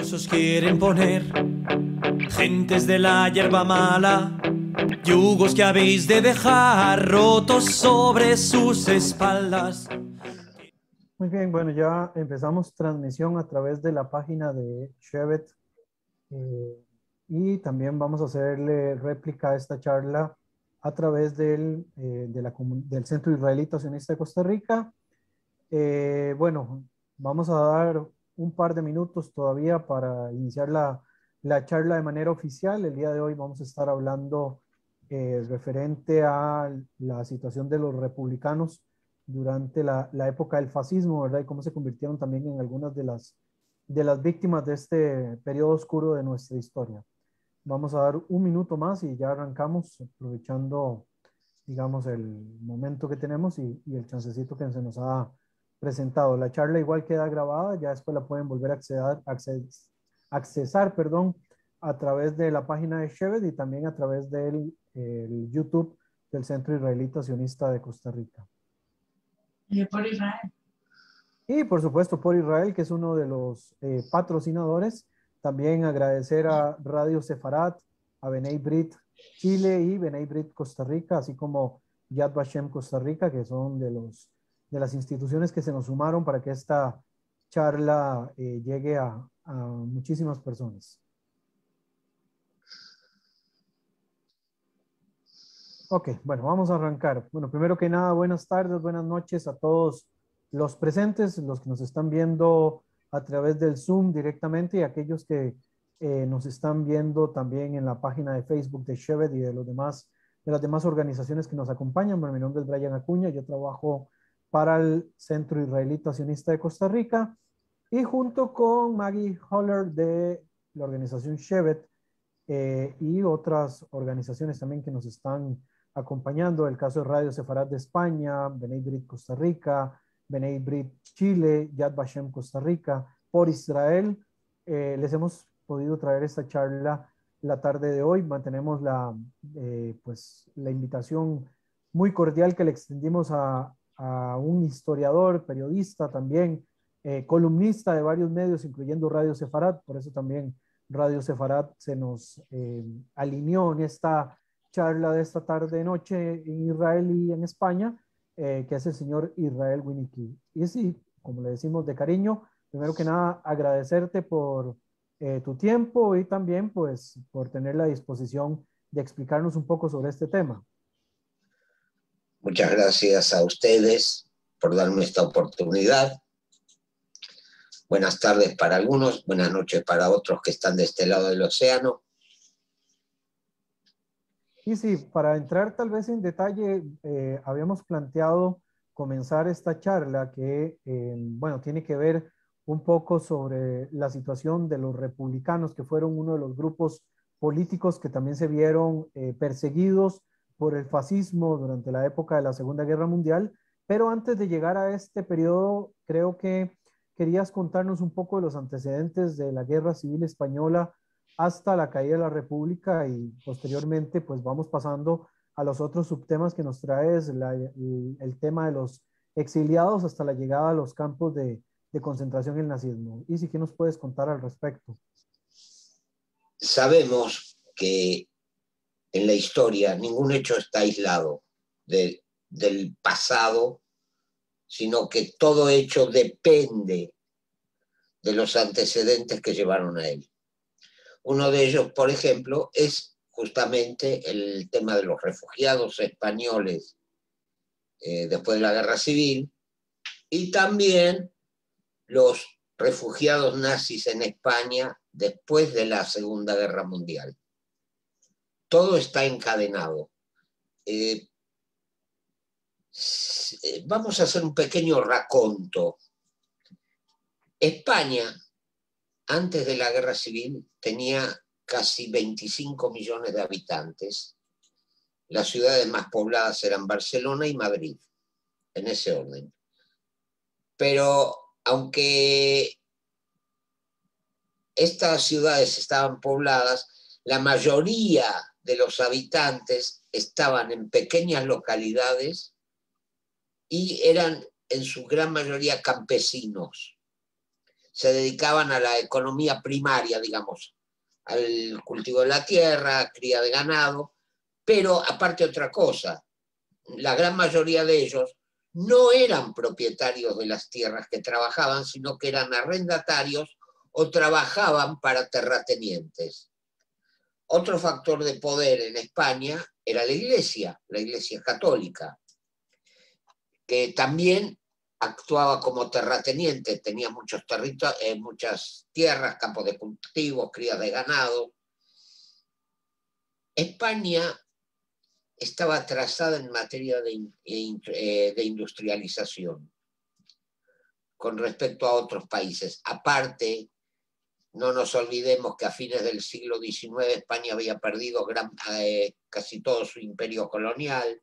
Os quieren poner gentes de la hierba mala, yugos que habéis de dejar rotos sobre sus espaldas. Muy bien, bueno, ya empezamos transmisión a través de la página de Shevet y también vamos a hacerle réplica a esta charla a través del Centro Israelita Sionista de Costa Rica. Bueno, vamos a dar un par de minutos todavía para iniciar la charla de manera oficial. El día de hoy vamos a estar hablando referente a la situación de los republicanos durante la época del fascismo, ¿verdad? Y cómo se convirtieron también en algunas de las víctimas de este periodo oscuro de nuestra historia. Vamos a dar un minuto más y ya arrancamos aprovechando, digamos, el momento que tenemos y el chancecito que se nos ha presentado. La charla igual queda grabada, ya después la pueden volver a accesar, perdón, a través de la página de Shevet y también a través del el YouTube del Centro Israelita Sionista de Costa Rica. Y por Israel. Y por supuesto por Israel, que es uno de los patrocinadores. También agradecer a Radio Sefarat, a Bnei Brit Chile y Bnei Brit Costa Rica, así como Yad Vashem Costa Rica, que son de las instituciones que se nos sumaron para que esta charla llegue a muchísimas personas. Ok, bueno, vamos a arrancar. Bueno, primero que nada, buenas tardes, buenas noches a todos los presentes, los que nos están viendo a través del Zoom directamente y aquellos que nos están viendo también en la página de Facebook de Shevet y de las demás organizaciones que nos acompañan. Bueno, mi nombre es Brian Acuña, yo trabajo para el Centro Israelita Sionista de Costa Rica y junto con Maggie Holler de la organización Shevet y otras organizaciones también que nos están acompañando, el caso de Radio Sefarat de España, Bnei Brit Costa Rica, Bnei Brit Chile, Yad Vashem Costa Rica, por Israel. Les hemos podido traer esta charla la tarde de hoy. Mantenemos pues, la invitación muy cordial que le extendimos a un historiador, periodista también, columnista de varios medios, incluyendo Radio Sefarat. Por eso también Radio Sefarat se nos alineó en esta charla de esta tarde-noche en Israel y en España, que es el señor Israel Winicky. Y sí, como le decimos de cariño, primero que nada agradecerte por tu tiempo y también pues por tener la disposición de explicarnos un poco sobre este tema. Muchas gracias a ustedes por darme esta oportunidad. Buenas tardes para algunos, buenas noches para otros que están de este lado del océano. Y sí, para entrar tal vez en detalle, habíamos planteado comenzar esta charla que, bueno, tiene que ver un poco sobre la situación de los republicanos, que fueron uno de los grupos políticos que también se vieron perseguidos por el fascismo durante la época de la Segunda Guerra Mundial. Pero antes de llegar a este periodo, creo que querías contarnos un poco de los antecedentes de la Guerra Civil Española hasta la caída de la República y posteriormente pues vamos pasando a los otros subtemas que nos traes, el tema de los exiliados hasta la llegada a los campos de concentración y el nazismo. Y si, ¿qué nos puedes contar al respecto? Sabemos que en la historia ningún hecho está aislado del pasado, sino que todo hecho depende de los antecedentes que llevaron a él. Uno de ellos, por ejemplo, es justamente el tema de los refugiados españoles después de la Guerra Civil y también los refugiados nazis en España después de la Segunda Guerra Mundial. Todo está encadenado. Vamos a hacer un pequeño raconto. España, antes de la Guerra Civil, tenía casi 25 millones de habitantes. Las ciudades más pobladas eran Barcelona y Madrid, en ese orden. Pero aunque estas ciudades estaban pobladas, la mayoría de los habitantes estaban en pequeñas localidades y eran en su gran mayoría campesinos. se dedicaban a la economía primaria, digamos, al cultivo de la tierra, cría de ganado, pero aparte otra cosa, la gran mayoría de ellos no eran propietarios de las tierras que trabajaban, sino que eran arrendatarios o trabajaban para terratenientes. Otro factor de poder en España era la Iglesia católica, que también actuaba como terrateniente, tenía muchas tierras, campos de cultivos, crías de ganado. España estaba atrasada en materia de industrialización con respecto a otros países. Aparte, no nos olvidemos que a fines del siglo XIX España había perdido casi todo su imperio colonial.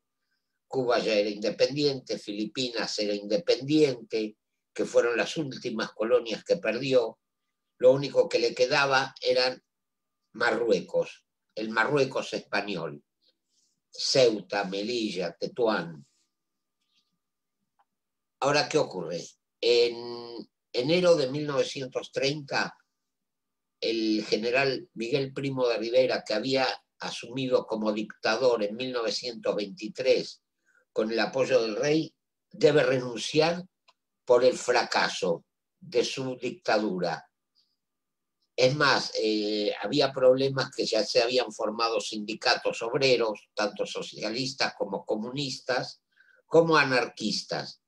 Cuba ya era independiente, Filipinas era independiente, que fueron las últimas colonias que perdió. Lo único que le quedaba eran Marruecos, el Marruecos español, Ceuta, Melilla, Tetuán. Ahora, ¿qué ocurre? En enero de 1930, el general Miguel Primo de Rivera, que había asumido como dictador en 1923 con el apoyo del rey, debe renunciar por el fracaso de su dictadura. Es más, había problemas que ya se habían formado sindicatos obreros, tanto socialistas como comunistas, como anarquistas.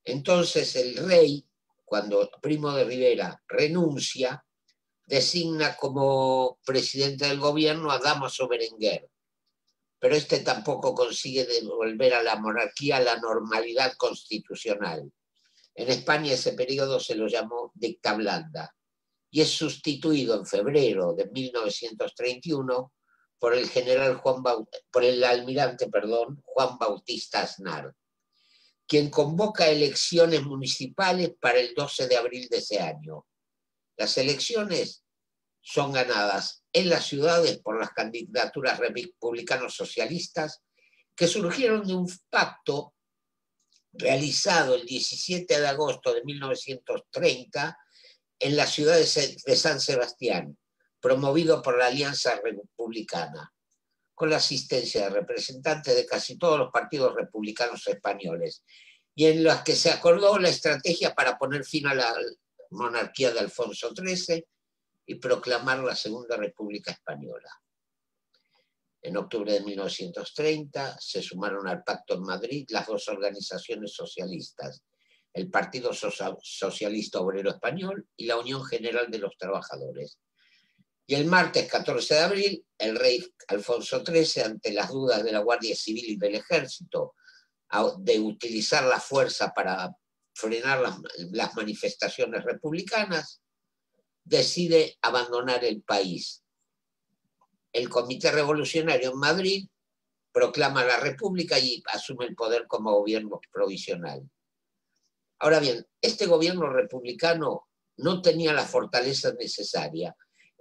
Entonces el rey, cuando Primo de Rivera renuncia, designa como presidente del gobierno a Dámaso Berenguer, pero este tampoco consigue devolver a la monarquía a la normalidad constitucional. En España ese periodo se lo llamó dicta blanda y es sustituido en febrero de 1931 por el almirante Juan Bautista Aznar, quien convoca elecciones municipales para el 12 de abril de ese año. Las elecciones son ganadas en las ciudades por las candidaturas republicanos socialistas que surgieron de un pacto realizado el 17 de agosto de 1930 en la ciudad de San Sebastián, promovido por la Alianza Republicana, con la asistencia de representantes de casi todos los partidos republicanos españoles, y en las que se acordó la estrategia para poner fin a la monarquía de Alfonso XIII y proclamar la Segunda República Española. En octubre de 1930 se sumaron al pacto en Madrid las dos organizaciones socialistas, el Partido Socialista Obrero Español y la Unión General de los Trabajadores. Y el martes 14 de abril, el rey Alfonso XIII, ante las dudas de la Guardia Civil y del Ejército de utilizar la fuerza para frenar las manifestaciones republicanas, decide abandonar el país. El Comité Revolucionario en Madrid proclama la República y asume el poder como gobierno provisional. Ahora bien, este gobierno republicano no tenía la fortaleza necesaria.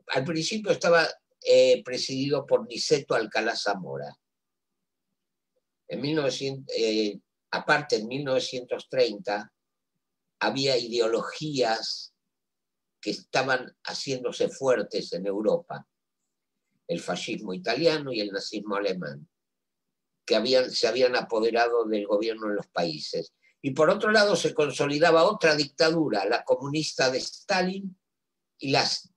Al principio estaba presidido por Niceto Alcalá Zamora. Aparte, en 1930 había ideologías que estaban haciéndose fuertes en Europa, el fascismo italiano y el nazismo alemán, que se habían apoderado del gobierno en los países. Y por otro lado se consolidaba otra dictadura, la comunista de Stalin, y las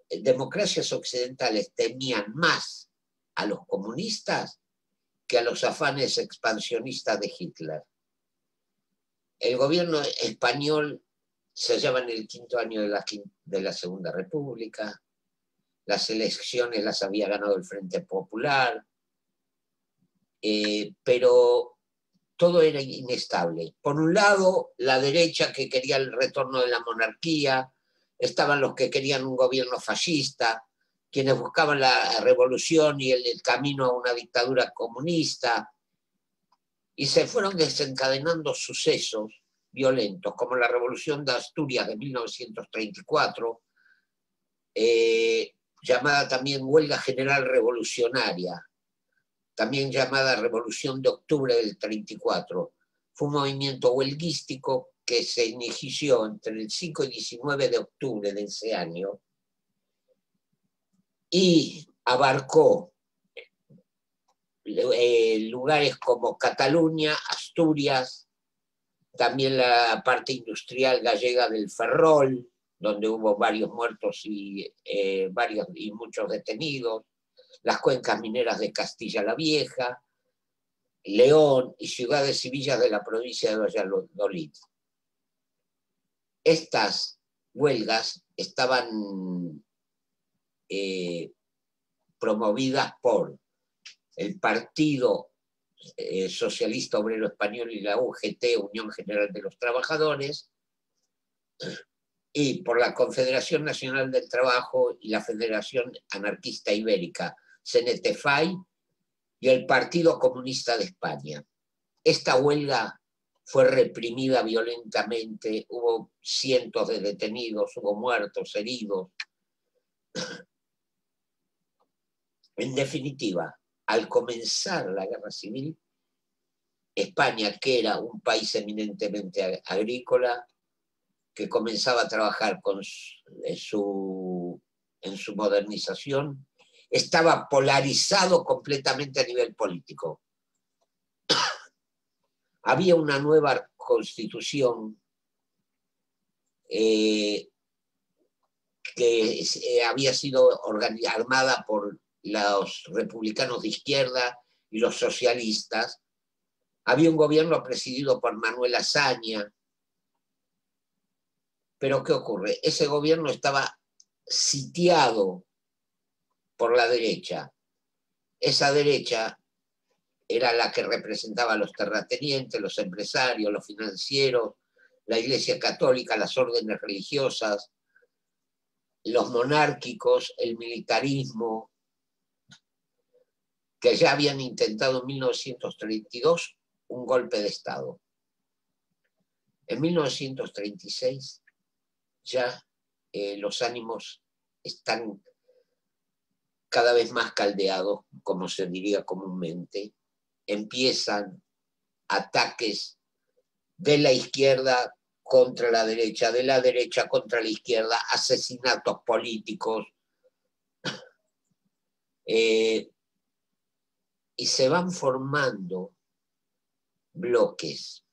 democracias occidentales temían más a los comunistas que a los afanes expansionistas de Hitler. El gobierno español se hallaba en el quinto año de la Segunda República, las elecciones las había ganado el Frente Popular, pero todo era inestable. Por un lado, la derecha que quería el retorno de la monarquía, estaban los que querían un gobierno fascista, quienes buscaban la revolución y el camino a una dictadura comunista, y se fueron desencadenando sucesos violentos, como la Revolución de Asturias de 1934, llamada también Huelga General Revolucionaria, también llamada Revolución de Octubre del 34. Fue un movimiento huelguístico que se inició entre el 5 y 19 de octubre de ese año y abarcó lugares como Cataluña, Asturias, también la parte industrial gallega del Ferrol, donde hubo varios muertos y muchos detenidos, las cuencas mineras de Castilla la Vieja, León y ciudades y villas de la provincia de Valladolid. Estas huelgas estaban promovidas por el Partido Socialista Obrero Español y la UGT, Unión General de los Trabajadores, y por la Confederación Nacional del Trabajo y la Federación Anarquista Ibérica, CNT-FAI, y el Partido Comunista de España. Esta huelga fue reprimida violentamente, hubo cientos de detenidos, hubo muertos, heridos. En definitiva, al comenzar la guerra civil, España, que era un país eminentemente agrícola, que comenzaba a trabajar en su modernización, estaba polarizado completamente a nivel político. Había una nueva constitución que había sido armada por los republicanos de izquierda y los socialistas. Había un gobierno presidido por Manuel Azaña. Pero ¿qué ocurre? Ese gobierno estaba sitiado por la derecha. Esa derecha era la que representaba a los terratenientes, los empresarios, los financieros, la Iglesia Católica, las órdenes religiosas, los monárquicos, el militarismo, que ya habían intentado en 1932 un golpe de Estado. En 1936 ya los ánimos están cada vez más caldeados, como se diría comúnmente. Empiezan ataques de la izquierda contra la derecha, de la derecha contra la izquierda, asesinatos políticos, y se van formando bloques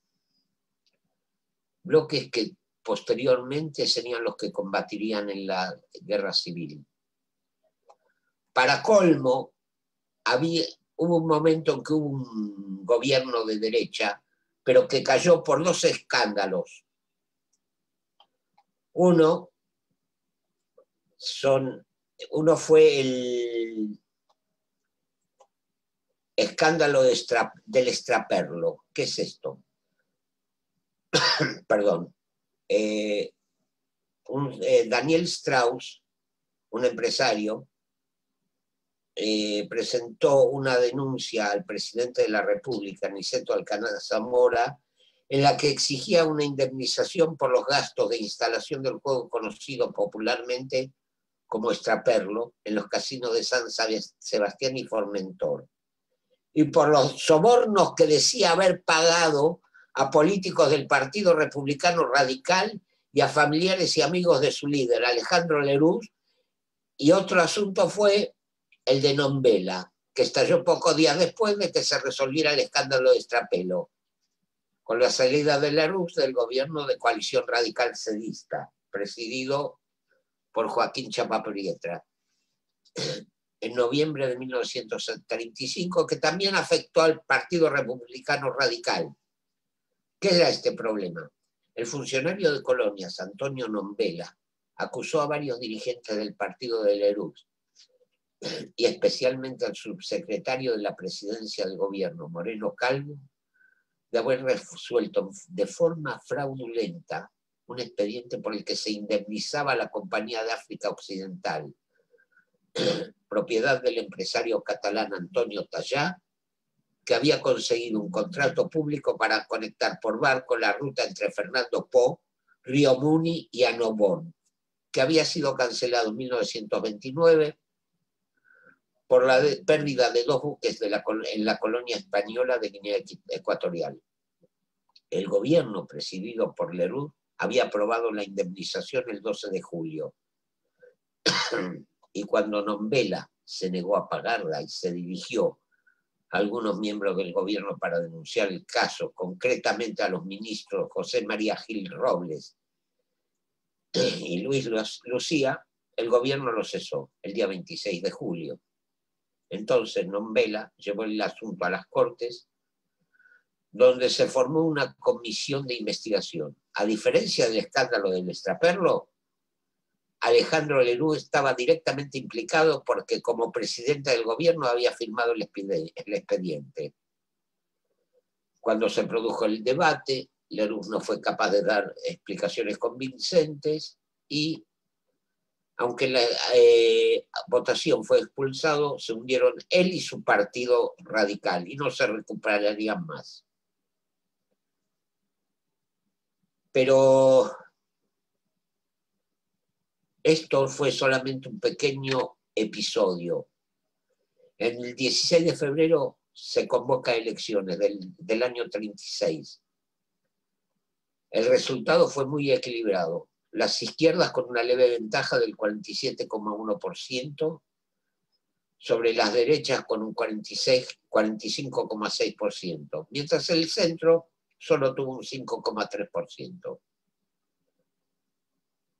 que posteriormente serían los que combatirían en la guerra civil. Para colmo, hubo un momento en que hubo un gobierno de derecha, pero que cayó por dos escándalos. Uno fue el escándalo del extraperlo. ¿Qué es esto? Perdón. Daniel Strauss, un empresario, presentó una denuncia al presidente de la República, Niceto Alcalá Zamora, en la que exigía una indemnización por los gastos de instalación del juego conocido popularmente como extraperlo en los casinos de San Sebastián y Formentor, y por los sobornos que decía haber pagado a políticos del Partido Republicano Radical y a familiares y amigos de su líder, Alejandro Lerroux. Y otro asunto fue el de Nombela, que estalló pocos días después de que se resolviera el escándalo de Extrapelo, con la salida de Lerroux del gobierno de coalición radical cedista, presidido por Joaquín Chapa Prietra, en noviembre de 1935, que también afectó al Partido Republicano Radical. ¿Qué era este problema? El funcionario de colonias, Antonio Nombela, acusó a varios dirigentes del partido de Lerroux, y especialmente al subsecretario de la presidencia del gobierno, Moreno Calvo, de haber resuelto de forma fraudulenta un expediente por el que se indemnizaba a la Compañía de África Occidental, propiedad del empresario catalán Antonio Tallá, que había conseguido un contrato público para conectar por barco la ruta entre Fernando Po, Río Muni y Annobón, que había sido cancelado en 1929 por la pérdida de dos buques en la colonia española de Guinea Ecuatorial. el gobierno presidido por Lerroux había aprobado la indemnización el 12 de julio. Y cuando Nombela se negó a pagarla y se dirigió a algunos miembros del gobierno para denunciar el caso, concretamente a los ministros José María Gil Robles y Luis Lucía, el gobierno lo cesó el día 26 de julio. Entonces Nombela llevó el asunto a las Cortes, donde se formó una comisión de investigación. A diferencia del escándalo del extraperlo, Alejandro Lerroux estaba directamente implicado porque como presidente del gobierno había firmado el expediente. Cuando se produjo el debate, Lerroux no fue capaz de dar explicaciones convincentes y, aunque la votación fue expulsado, se hundieron él y su partido radical y no se recuperarían más. Pero esto fue solamente un pequeño episodio. En el 16 de febrero se convoca a elecciones del año 36. El resultado fue muy equilibrado. Las izquierdas con una leve ventaja del 47,1% sobre las derechas con un 45,6%, mientras el centro solo tuvo un 5,3%.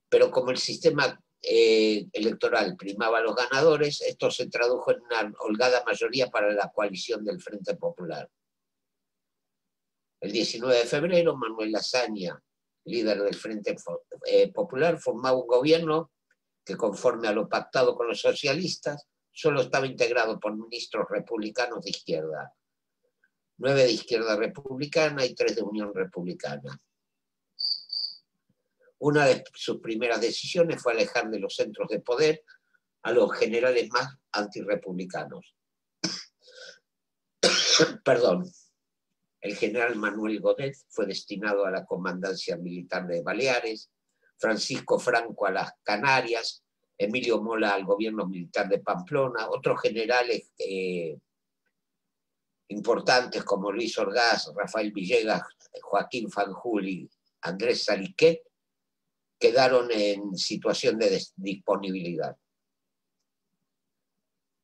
Pero como el sistema electoral primaba a los ganadores, esto se tradujo en una holgada mayoría para la coalición del Frente Popular. El 19 de febrero, Manuel Azaña, líder del Frente Popular, formaba un gobierno que, conforme a lo pactado con los socialistas, solo estaba integrado por ministros republicanos de izquierda, 9 de izquierda republicana y 3 de Unión Republicana. Una de sus primeras decisiones fue alejar de los centros de poder a los generales más antirrepublicanos. Perdón. El general Manuel Godet fue destinado a la comandancia militar de Baleares, Francisco Franco a las Canarias, Emilio Mola al gobierno militar de Pamplona, otros generales importantes como Luis Orgaz, Rafael Villegas, Joaquín Fanjul y Andrés Saliquet quedaron en situación de disponibilidad.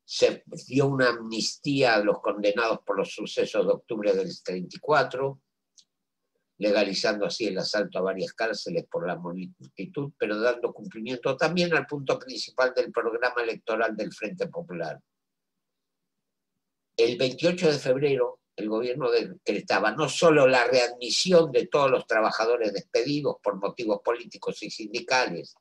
Se dio una amnistía a los condenados por los sucesos de octubre del 34, legalizando así el asalto a varias cárceles por la multitud, pero dando cumplimiento también al punto principal del programa electoral del Frente Popular. El 28 de febrero, el gobierno decretaba no solo la readmisión de todos los trabajadores despedidos por motivos políticos y sindicales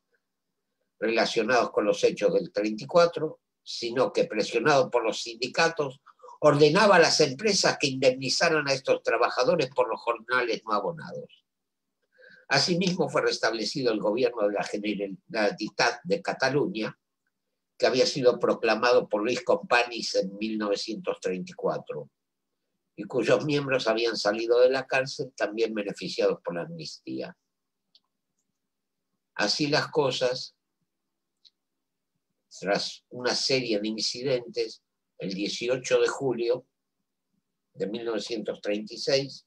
relacionados con los hechos del 34, sino que, presionado por los sindicatos, ordenaba a las empresas que indemnizaran a estos trabajadores por los jornales no abonados. Asimismo, fue restablecido el gobierno de la Generalitat de Cataluña, que había sido proclamado por Luis Companys en 1934, y cuyos miembros habían salido de la cárcel también beneficiados por la amnistía. Así las cosas, tras una serie de incidentes, el 18 de julio de 1936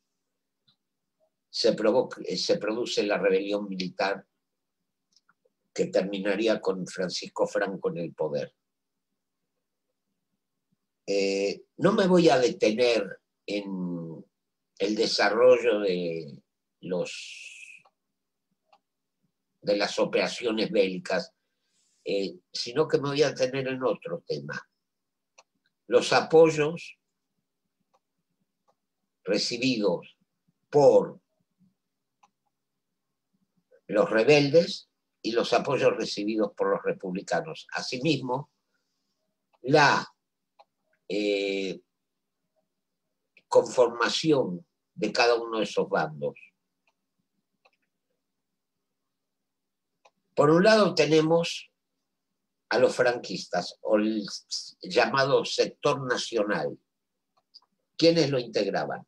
se produce la rebelión militar que terminaría con Francisco Franco en el poder. No me voy a detener en el desarrollo de las operaciones bélicas, sino que me voy a detener en otro tema. Los apoyos recibidos por los rebeldes y los apoyos recibidos por los republicanos. Asimismo, la conformación de cada uno de esos bandos. Por un lado tenemos a los franquistas, o el llamado sector nacional. ¿Quiénes lo integraban?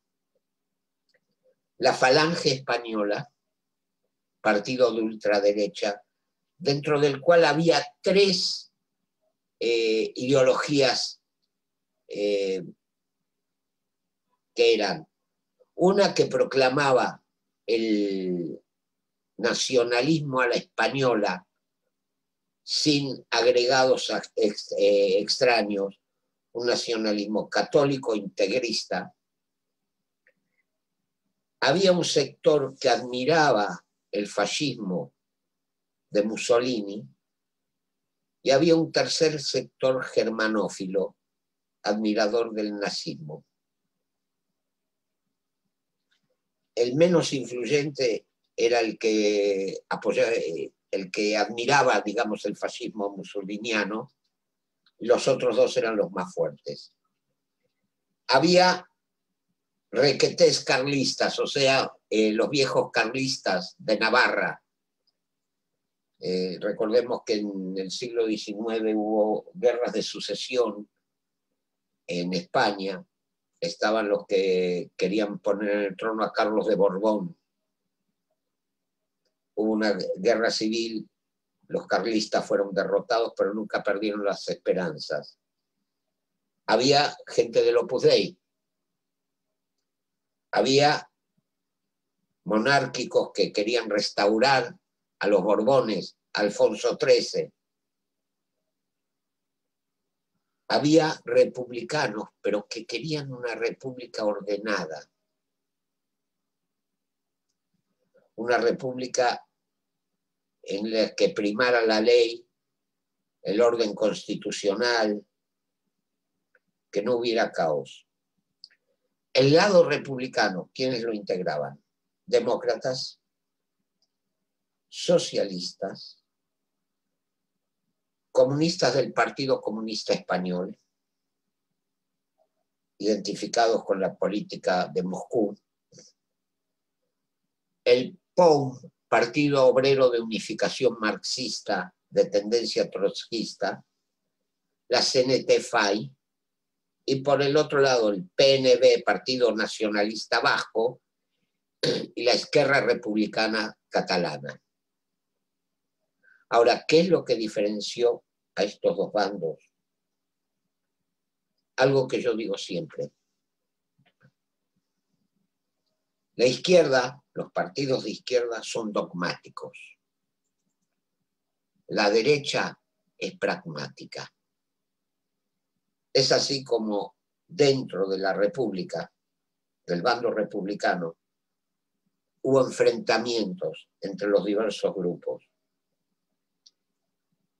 La Falange Española, partido de ultraderecha, dentro del cual había tres ideologías que eran una que proclamaba el nacionalismo a la española sin agregados extraños, un nacionalismo católico integrista. Había un sector que admiraba el fascismo de Mussolini y había un tercer sector germanófilo, admirador del nazismo. El menos influyente era el que apoyaba, el que admiraba, digamos, el fascismo mussoliniano, y los otros dos eran los más fuertes. Había requetés carlistas, o sea, los viejos carlistas de Navarra. Recordemos que en el siglo XIX hubo guerras de sucesión en España. Estaban los que querían poner en el trono a Carlos de Borbón. Hubo una guerra civil, los carlistas fueron derrotados, pero nunca perdieron las esperanzas. Había gente del Opus Dei. Había monárquicos que querían restaurar a los Borbones, a Alfonso XIII. Había republicanos, pero que querían una república ordenada. Una república en la que primara la ley, el orden constitucional, que no hubiera caos. El lado republicano, ¿quiénes lo integraban? Demócratas, socialistas, comunistas del Partido Comunista Español, identificados con la política de Moscú, el POUM, Partido Obrero de Unificación Marxista de tendencia trotskista, la CNT-FAI, y por el otro lado el PNV, Partido Nacionalista Vasco, y la Esquerra Republicana Catalana. Ahora, ¿qué es lo que diferenció a estos dos bandos? Algo que yo digo siempre. La izquierda, los partidos de izquierda son dogmáticos. La derecha es pragmática. Es así como dentro de la República, del bando republicano, hubo enfrentamientos entre los diversos grupos.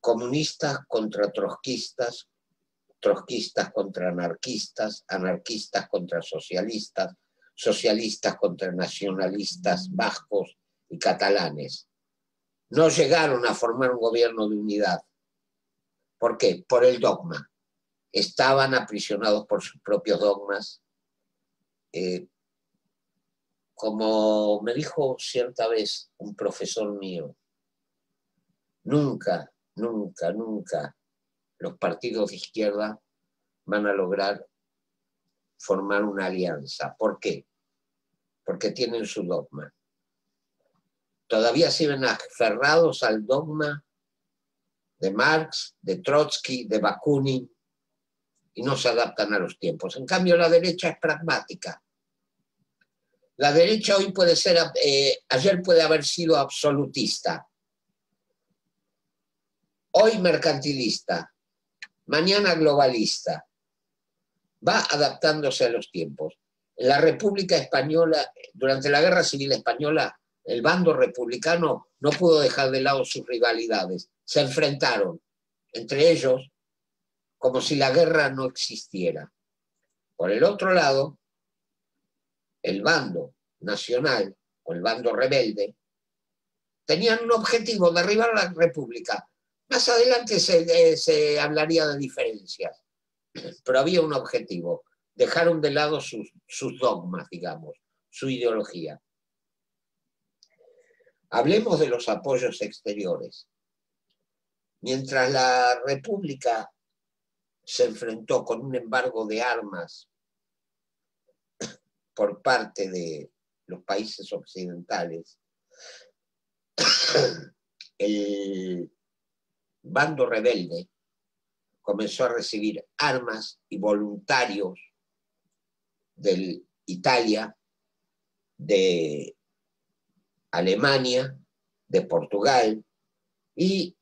Comunistas contra trotskistas, trotskistas contra anarquistas, anarquistas contra socialistas, socialistas contra nacionalistas vascos y catalanes. No llegaron a formar un gobierno de unidad. ¿Por qué? Por el dogma. Estaban aprisionados por sus propios dogmas. Como me dijo cierta vez un profesor mío, nunca los partidos de izquierda van a lograr formar una alianza. ¿Por qué? Porque tienen su dogma. Todavía siguen aferrados al dogma de Marx, de Trotsky, de Bakunin, y no se adaptan a los tiempos. En cambio, la derecha es pragmática. La derecha hoy puede ser, ayer puede haber sido absolutista, hoy mercantilista, mañana globalista. Va adaptándose a los tiempos. En la República Española, durante la Guerra Civil Española, el bando republicano no pudo dejar de lado sus rivalidades. Se enfrentaron entre ellos como si la guerra no existiera. Por el otro lado, el bando nacional o el bando rebelde tenían un objetivo: derribar la República. Más adelante se hablaría de diferencias, pero había un objetivo: dejaron de lado sus dogmas, digamos, su ideología. Hablemos de los apoyos exteriores. Mientras la República se enfrentó con un embargo de armas por parte de los países occidentales, el bando rebelde comenzó a recibir armas y voluntarios de Italia, de Alemania, de Portugal y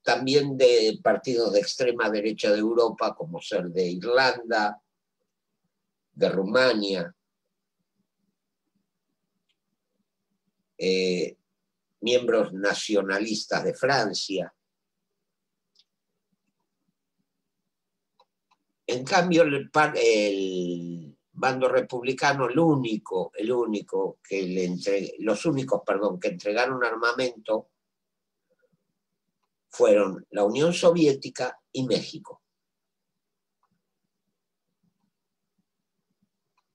también de partidos de extrema derecha de Europa, como ser de Irlanda, de Rumania, miembros nacionalistas de Francia. En cambio, el bando republicano, los únicos que entregaron armamento fueron la Unión Soviética y México.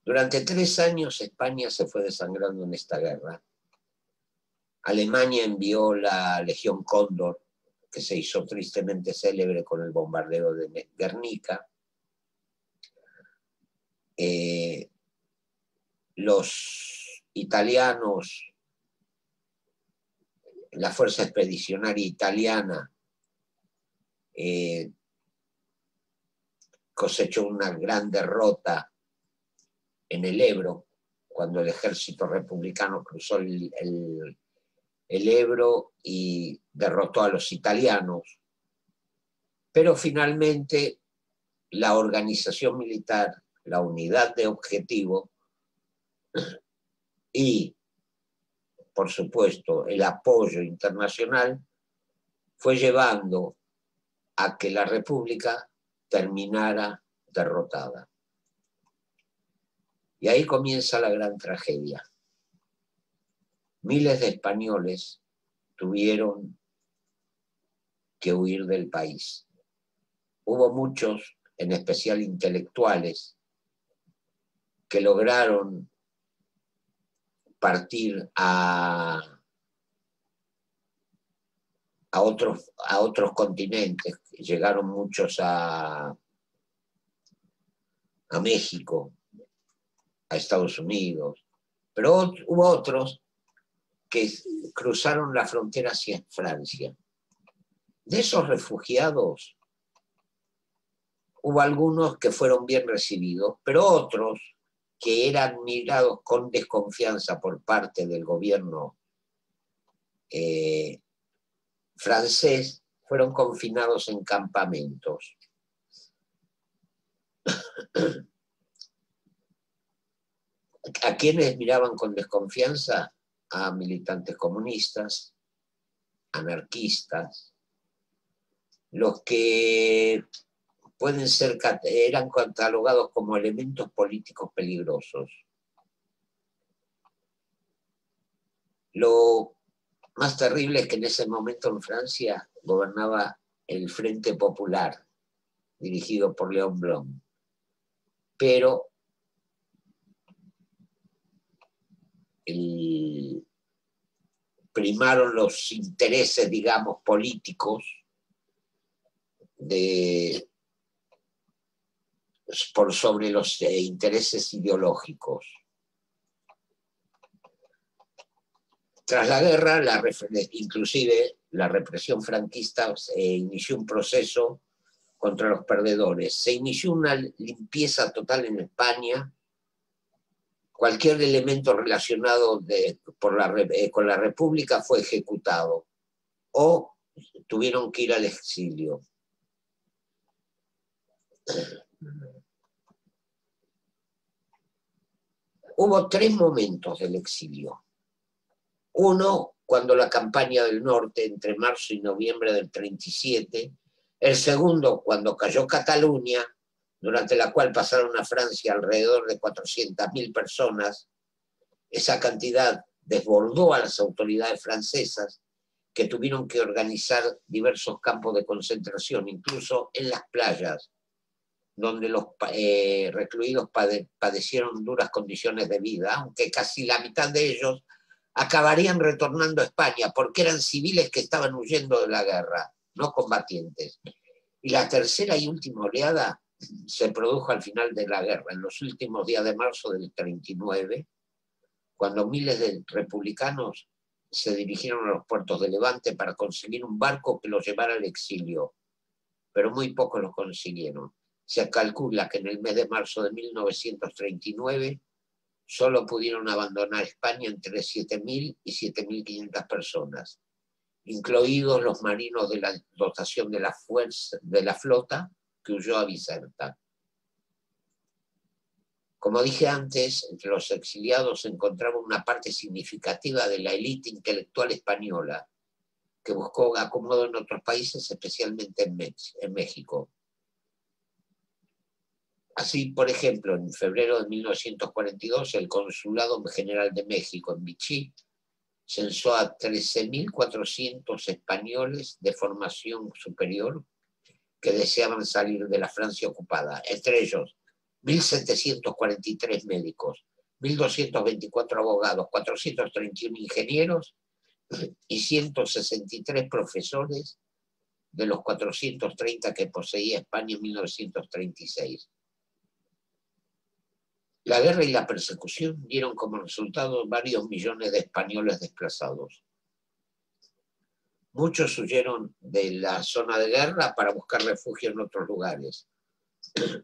Durante 3 años España se fue desangrando en esta guerra. Alemania envió la Legión Cóndor, que se hizo tristemente célebre con el bombardeo de Guernica. Los italianos, la Fuerza Expedicionaria Italiana, cosechó una gran derrota en el Ebro, cuando el ejército republicano cruzó el Ebro y derrotó a los italianos. Pero finalmente la organización militar, la unidad de objetivo y, por supuesto, el apoyo internacional fue llevando a que la República terminara derrotada. Y ahí comienza la gran tragedia. Miles de españoles tuvieron que huir del país. Hubo muchos, en especial intelectuales, que lograron partir a otros continentes. Llegaron muchos a México, a Estados Unidos, pero hubo otros que cruzaron la frontera hacia Francia. De esos refugiados, hubo algunos que fueron bien recibidos, pero otros que eran mirados con desconfianza por parte del gobierno francés, fueron confinados en campamentos. ¿A quiénes miraban con desconfianza? A militantes comunistas, anarquistas, los que eran catalogados como elementos políticos peligrosos. Lo más terrible es que en ese momento en Francia gobernaba el Frente Popular, dirigido por Léon Blum. Pero primaron los intereses, digamos, políticos por sobre los intereses ideológicos. Tras la guerra, inclusive la represión franquista inició un proceso contra los perdedores. Se inició una limpieza total en España. Cualquier elemento relacionado con la República fue ejecutado o tuvieron que ir al exilio. Hubo 3 momentos del exilio. Uno, cuando la campaña del norte, entre marzo y noviembre del 37. El segundo, cuando cayó Cataluña, durante la cual pasaron a Francia alrededor de 400.000 personas. Esa cantidad desbordó a las autoridades francesas, que tuvieron que organizar diversos campos de concentración, incluso en las playas, donde los recluidos padecieron duras condiciones de vida, aunque casi la mitad de ellos acabarían retornando a España, porque eran civiles que estaban huyendo de la guerra, no combatientes. Y la tercera y última oleada se produjo al final de la guerra, en los últimos días de marzo del 39, cuando miles de republicanos se dirigieron a los puertos de Levante para conseguir un barco que los llevara al exilio, pero muy pocos lo consiguieron. Se calcula que en el mes de marzo de 1939 solo pudieron abandonar España entre 7.000 y 7.500 personas, incluidos los marinos de la dotación de la flota que huyó a Bizerta. Como dije antes, entre los exiliados se encontraba una parte significativa de la élite intelectual española, que buscó acomodo en otros países, especialmente en México. Así, por ejemplo, en febrero de 1942, el Consulado General de México en Vichy censó a 13.400 españoles de formación superior que deseaban salir de la Francia ocupada, entre ellos 1.743 médicos, 1.224 abogados, 431 ingenieros y 163 profesores de los 430 que poseía España en 1936. La guerra y la persecución dieron como resultado varios millones de españoles desplazados. Muchos huyeron de la zona de guerra para buscar refugio en otros lugares.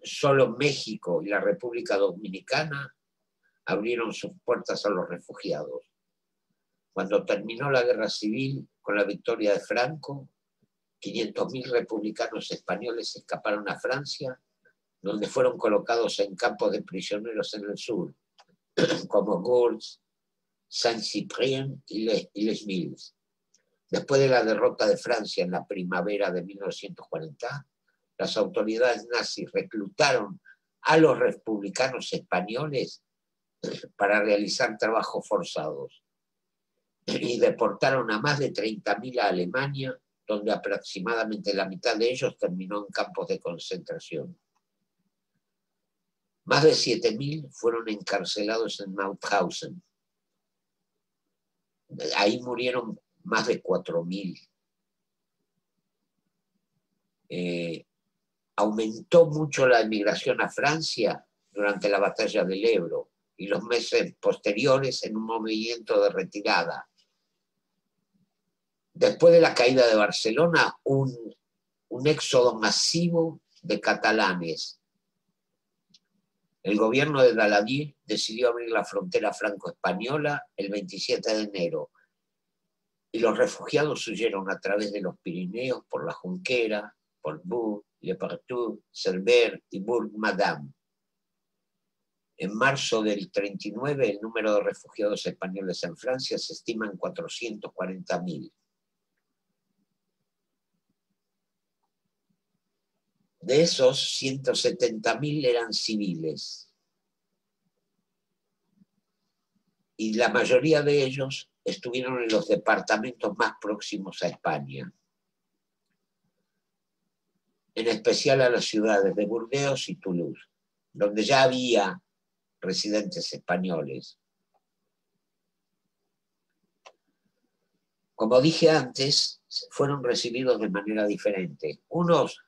Solo México y la República Dominicana abrieron sus puertas a los refugiados. Cuando terminó la guerra civil con la victoria de Franco, 500.000 republicanos españoles escaparon a Francia, donde fueron colocados en campos de prisioneros en el sur, como Gours, Saint-Cyprien y Les Milles. Después de la derrota de Francia en la primavera de 1940, las autoridades nazis reclutaron a los republicanos españoles para realizar trabajos forzados y deportaron a más de 30.000 a Alemania, donde aproximadamente la mitad de ellos terminó en campos de concentración. Más de 7.000 fueron encarcelados en Mauthausen. Ahí murieron más de 4.000. Aumentó mucho la emigración a Francia durante la batalla del Ebro y los meses posteriores en un movimiento de retirada. Después de la caída de Barcelona, un éxodo masivo de catalanes. El gobierno de Daladier decidió abrir la frontera franco-española el 27 de enero y los refugiados huyeron a través de los Pirineos por la Junquera, por Bourg, Le Perthus, Cerbère y Bourg-Madame. En marzo del 39, el número de refugiados españoles en Francia se estima en 440.000. De esos, 170.000 eran civiles. Y la mayoría de ellos estuvieron en los departamentos más próximos a España, en especial a las ciudades de Burdeos y Toulouse, donde ya había residentes españoles. Como dije antes, fueron recibidos de manera diferente. Unos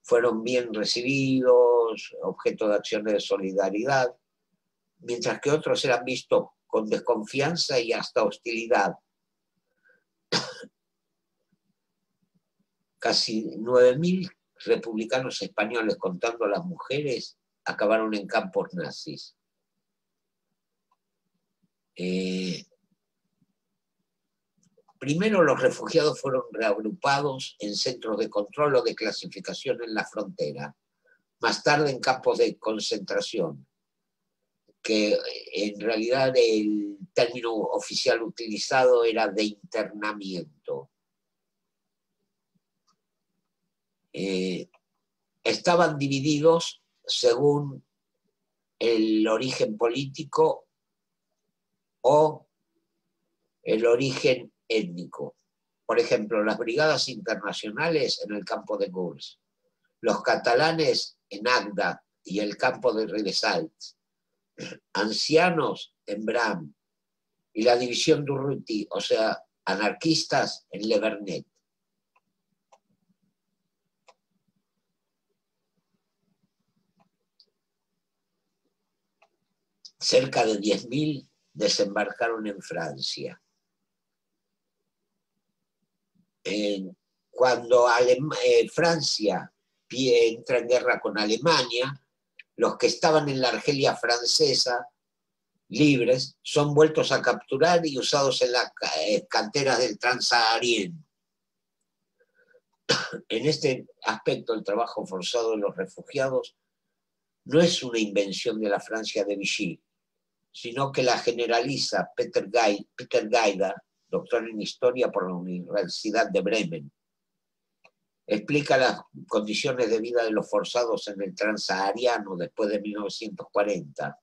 fueron bien recibidos, objeto de acciones de solidaridad, mientras que otros eran vistos con desconfianza y hasta hostilidad. Casi 9.000 republicanos españoles, contando a las mujeres, acabaron en campos nazis. Primero los refugiados fueron reagrupados en centros de control o de clasificación en la frontera, más tarde en campos de concentración, que en realidad el término oficial utilizado era de internamiento. Estaban divididos según el origen político o el origen étnico. Por ejemplo, las brigadas internacionales en el campo de Gours, los catalanes en Agda y el campo de Rivesaltes, ancianos en Bram y la división Durruti, o sea, anarquistas en Le Vernet. Cerca de 10.000 desembarcaron en Francia. Cuando Francia entra en guerra con Alemania, los que estaban en la Argelia francesa libres son vueltos a capturar y usados en las canteras del Transsahariano. En este aspecto, el trabajo forzado de los refugiados no es una invención de la Francia de Vichy, sino que la generaliza Peter Geiger, doctor en historia por la Universidad de Bremen. Explica las condiciones de vida de los forzados en el Transsahariano después de 1940.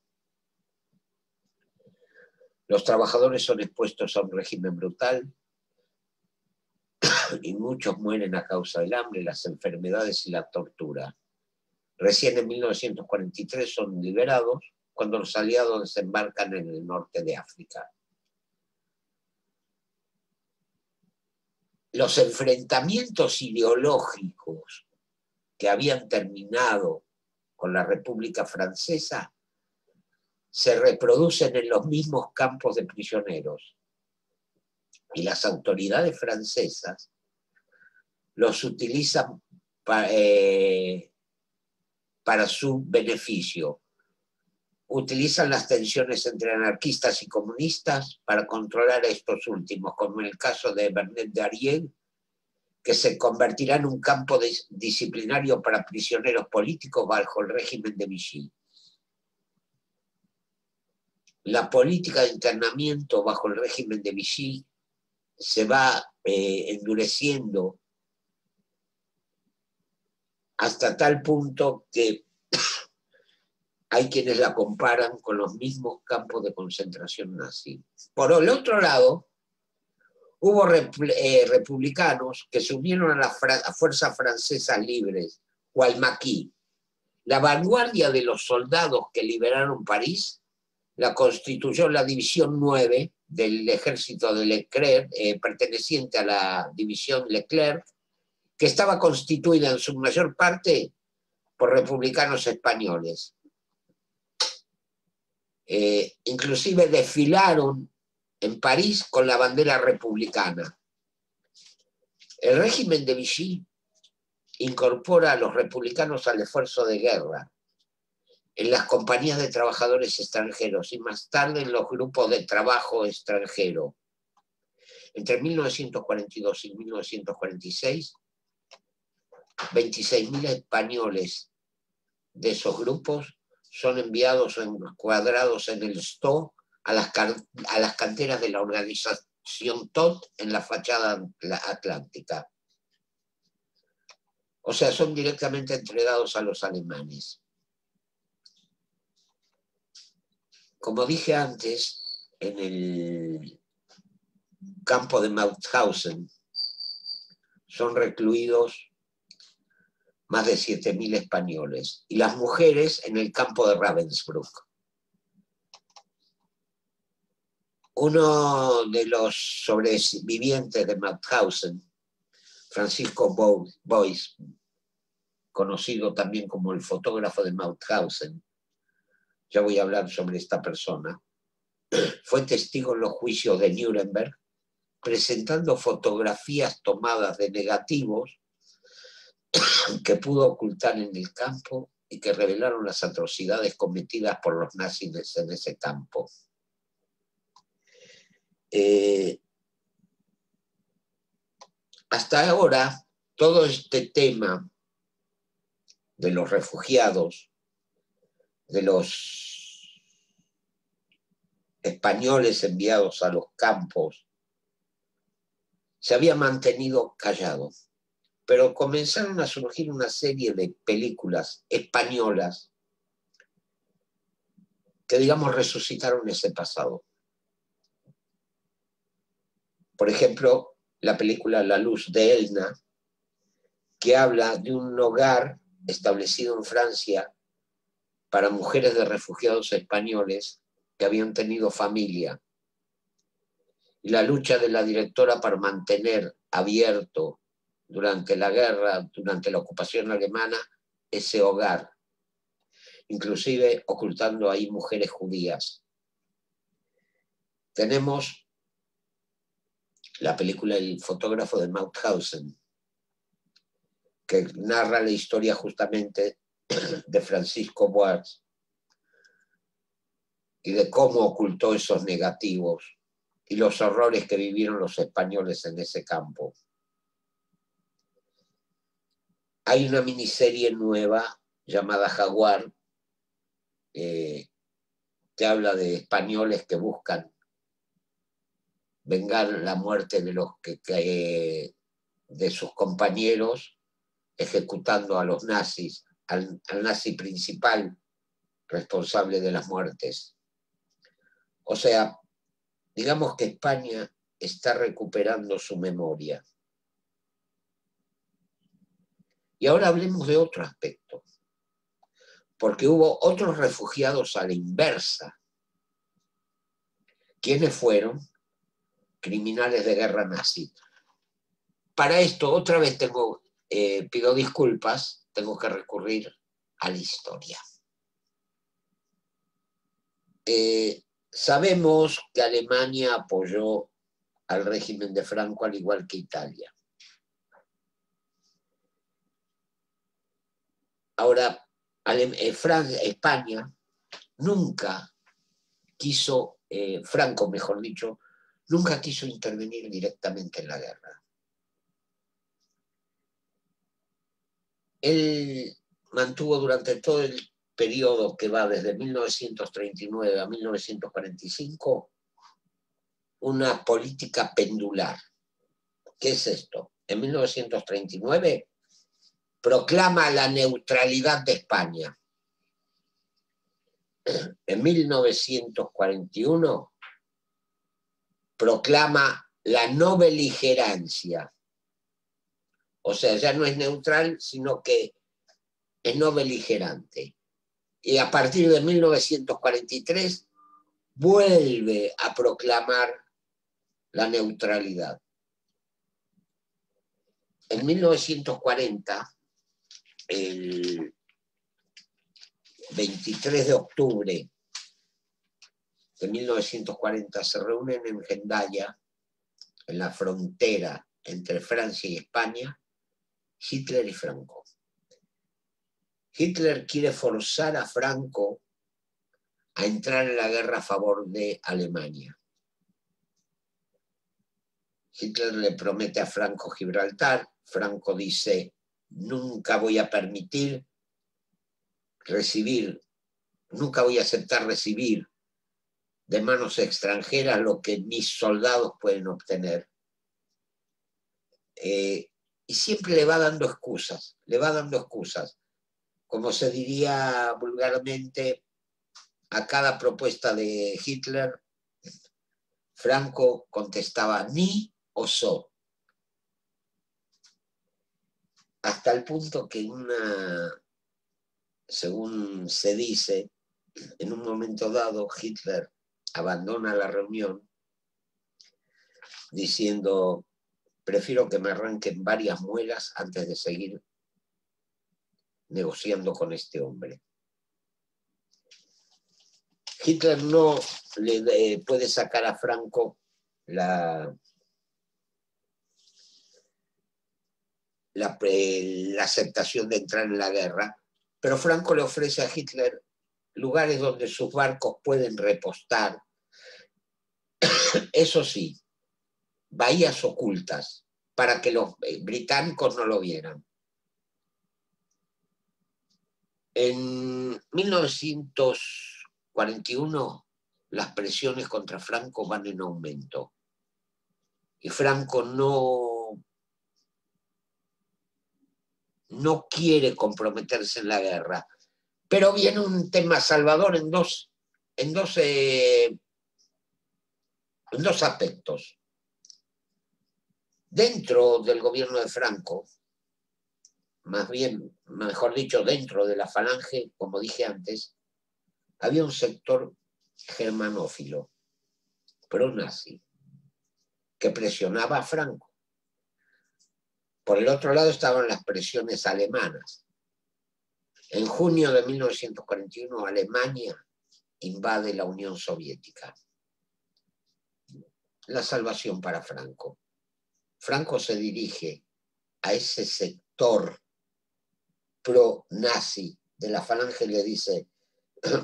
Los trabajadores son expuestos a un régimen brutal y muchos mueren a causa del hambre, las enfermedades y la tortura. Recién en 1943 son liberados cuando los aliados desembarcan en el norte de África. Los enfrentamientos ideológicos que habían terminado con la República Francesa se reproducen en los mismos campos de prisioneros. Y las autoridades francesas los utilizan para su beneficio. Utilizan las tensiones entre anarquistas y comunistas para controlar a estos últimos, como en el caso de Bernet Darieux, que se convertirá en un campo disciplinario para prisioneros políticos bajo el régimen de Vichy. La política de internamiento bajo el régimen de Vichy se va endureciendo hasta tal punto que hay quienes la comparan con los mismos campos de concentración nazi. Por el otro lado, hubo republicanos que se unieron a las fuerzas francesas libres, o al Maquis. La vanguardia de los soldados que liberaron París la constituyó la División 9 del ejército de Leclerc, perteneciente a la División Leclerc, que estaba constituida en su mayor parte por republicanos españoles. Inclusive desfilaron en París con la bandera republicana. El régimen de Vichy incorpora a los republicanos al esfuerzo de guerra en las compañías de trabajadores extranjeros y más tarde en los grupos de trabajo extranjero. Entre 1942 y 1946, 26.000 españoles de esos grupos son enviados o encuadrados en el STO a las canteras de la organización TOT en la fachada atlántica. O sea, son directamente entregados a los alemanes. Como dije antes, en el campo de Mauthausen son recluidos más de 7.000 españoles, y las mujeres en el campo de Ravensbrück. Uno de los sobrevivientes de Mauthausen, Francisco Bois, conocido también como el fotógrafo de Mauthausen, ya voy a hablar sobre esta persona, fue testigo en los juicios de Nuremberg, presentando fotografías tomadas de negativos que pudo ocultar en el campo y que revelaron las atrocidades cometidas por los nazis en ese campo. Hasta ahora, todo este tema de los refugiados, de los españoles enviados a los campos, se había mantenido callado. Pero comenzaron a surgir una serie de películas españolas que, digamos, resucitaron ese pasado. Por ejemplo, la película La luz de Elna, que habla de un hogar establecido en Francia para mujeres de refugiados españoles que habían tenido familia. Y la lucha de la directora para mantener abierto durante la guerra, durante la ocupación alemana, ese hogar, inclusive ocultando ahí mujeres judías. Tenemos la película El fotógrafo de Mauthausen, que narra la historia justamente de Francisco Bois, y de cómo ocultó esos negativos y los horrores que vivieron los españoles en ese campo. Hay una miniserie nueva llamada Jaguar, que habla de españoles que buscan vengar la muerte de los de sus compañeros, ejecutando a los nazis, al nazi principal responsable de las muertes. O sea, digamos que España está recuperando su memoria. Y ahora hablemos de otro aspecto, porque hubo otros refugiados a la inversa. ¿Quiénes fueron? Criminales de guerra nazi. Para esto, otra vez pido disculpas, tengo que recurrir a la historia. Sabemos que Alemania apoyó al régimen de Franco al igual que Italia. Ahora, España nunca quiso, Franco mejor dicho, nunca quiso intervenir directamente en la guerra. Él mantuvo durante todo el periodo que va desde 1939 a 1945 una política pendular. ¿Qué es esto? En 1939 proclama la neutralidad de España. En 1941 proclama la no beligerancia. O sea, ya no es neutral, sino que es no beligerante. Y a partir de 1943 vuelve a proclamar la neutralidad. En 1940, el 23 de octubre de 1940, se reúnen en Hendaya, en la frontera entre Francia y España, Hitler y Franco. Hitler quiere forzar a Franco a entrar en la guerra a favor de Alemania. Hitler le promete a Franco Gibraltar. Franco dice: nunca voy a permitir nunca voy a aceptar recibir de manos extranjeras lo que mis soldados pueden obtener. Y siempre le va dando excusas, Como se diría vulgarmente, a cada propuesta de Hitler, Franco contestaba ni o so. Hasta el punto que según se dice, en un momento dado Hitler abandona la reunión diciendo: prefiero que me arranquen varias muelas antes de seguir negociando con este hombre. Hitler no le puede sacar a Franco la aceptación de entrar en la guerra, pero Franco le ofrece a Hitler lugares donde sus barcos pueden repostar. Eso sí, bahías ocultas, para que los británicos no lo vieran. En 1941, las presiones contra Franco van en aumento. Y Franco no quiere comprometerse en la guerra. Pero viene un tema salvador en dos aspectos. Dentro del gobierno de Franco, mejor dicho, dentro de la falange, como dije antes, había un sector germanófilo, pro-nazi, que presionaba a Franco. Por el otro lado estaban las presiones alemanas. En junio de 1941, Alemania invade la Unión Soviética. La salvación para Franco. Franco se dirige a ese sector pro-nazi de la falange y le dice: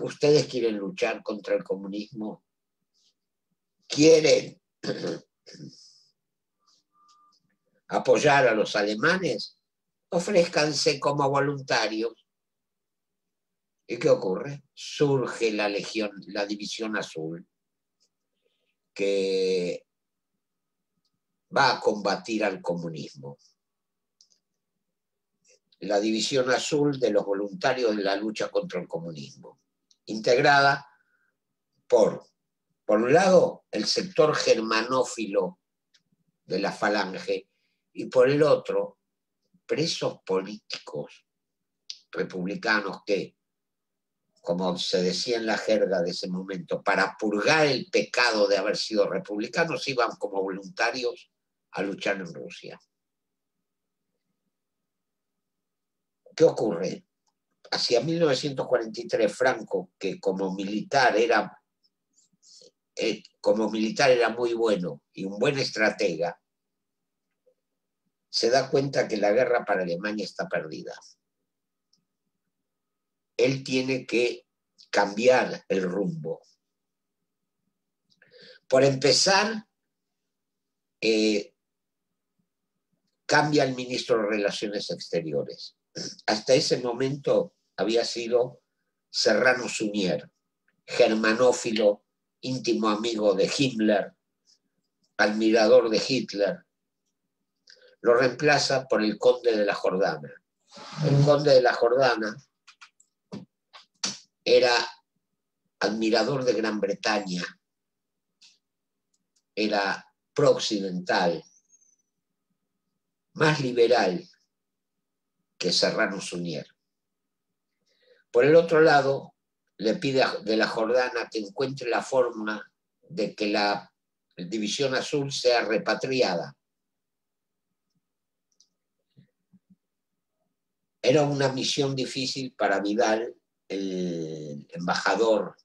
¿Ustedes quieren luchar contra el comunismo? ¿Quieren apoyar a los alemanes? Ofrézcanse como voluntarios. ¿Y qué ocurre? Surge la Legión, la División Azul, que va a combatir al comunismo. La División Azul de los voluntarios de la lucha contra el comunismo, integrada por un lado, el sector germanófilo de la Falange, y por el otro, presos políticos republicanos que, como se decía en la jerga de ese momento, para purgar el pecado de haber sido republicanos, iban como voluntarios a luchar en Rusia. ¿Qué ocurre? Hacia 1943, Franco, que como militar era muy bueno y un buen estratega, se da cuenta que la guerra para Alemania está perdida. Él tiene que cambiar el rumbo. Por empezar, cambia el ministro de Relaciones Exteriores. Hasta ese momento había sido Serrano Suñer, germanófilo, íntimo amigo de Himmler, admirador de Hitler. Lo reemplaza por el conde de la Jordana. El conde de la Jordana era admirador de Gran Bretaña, era pro-occidental, más liberal que Serrano Suñer. Por el otro lado, le pide de la Jordana que encuentre la forma de que la División Azul sea repatriada. Era una misión difícil para Vidal, el embajador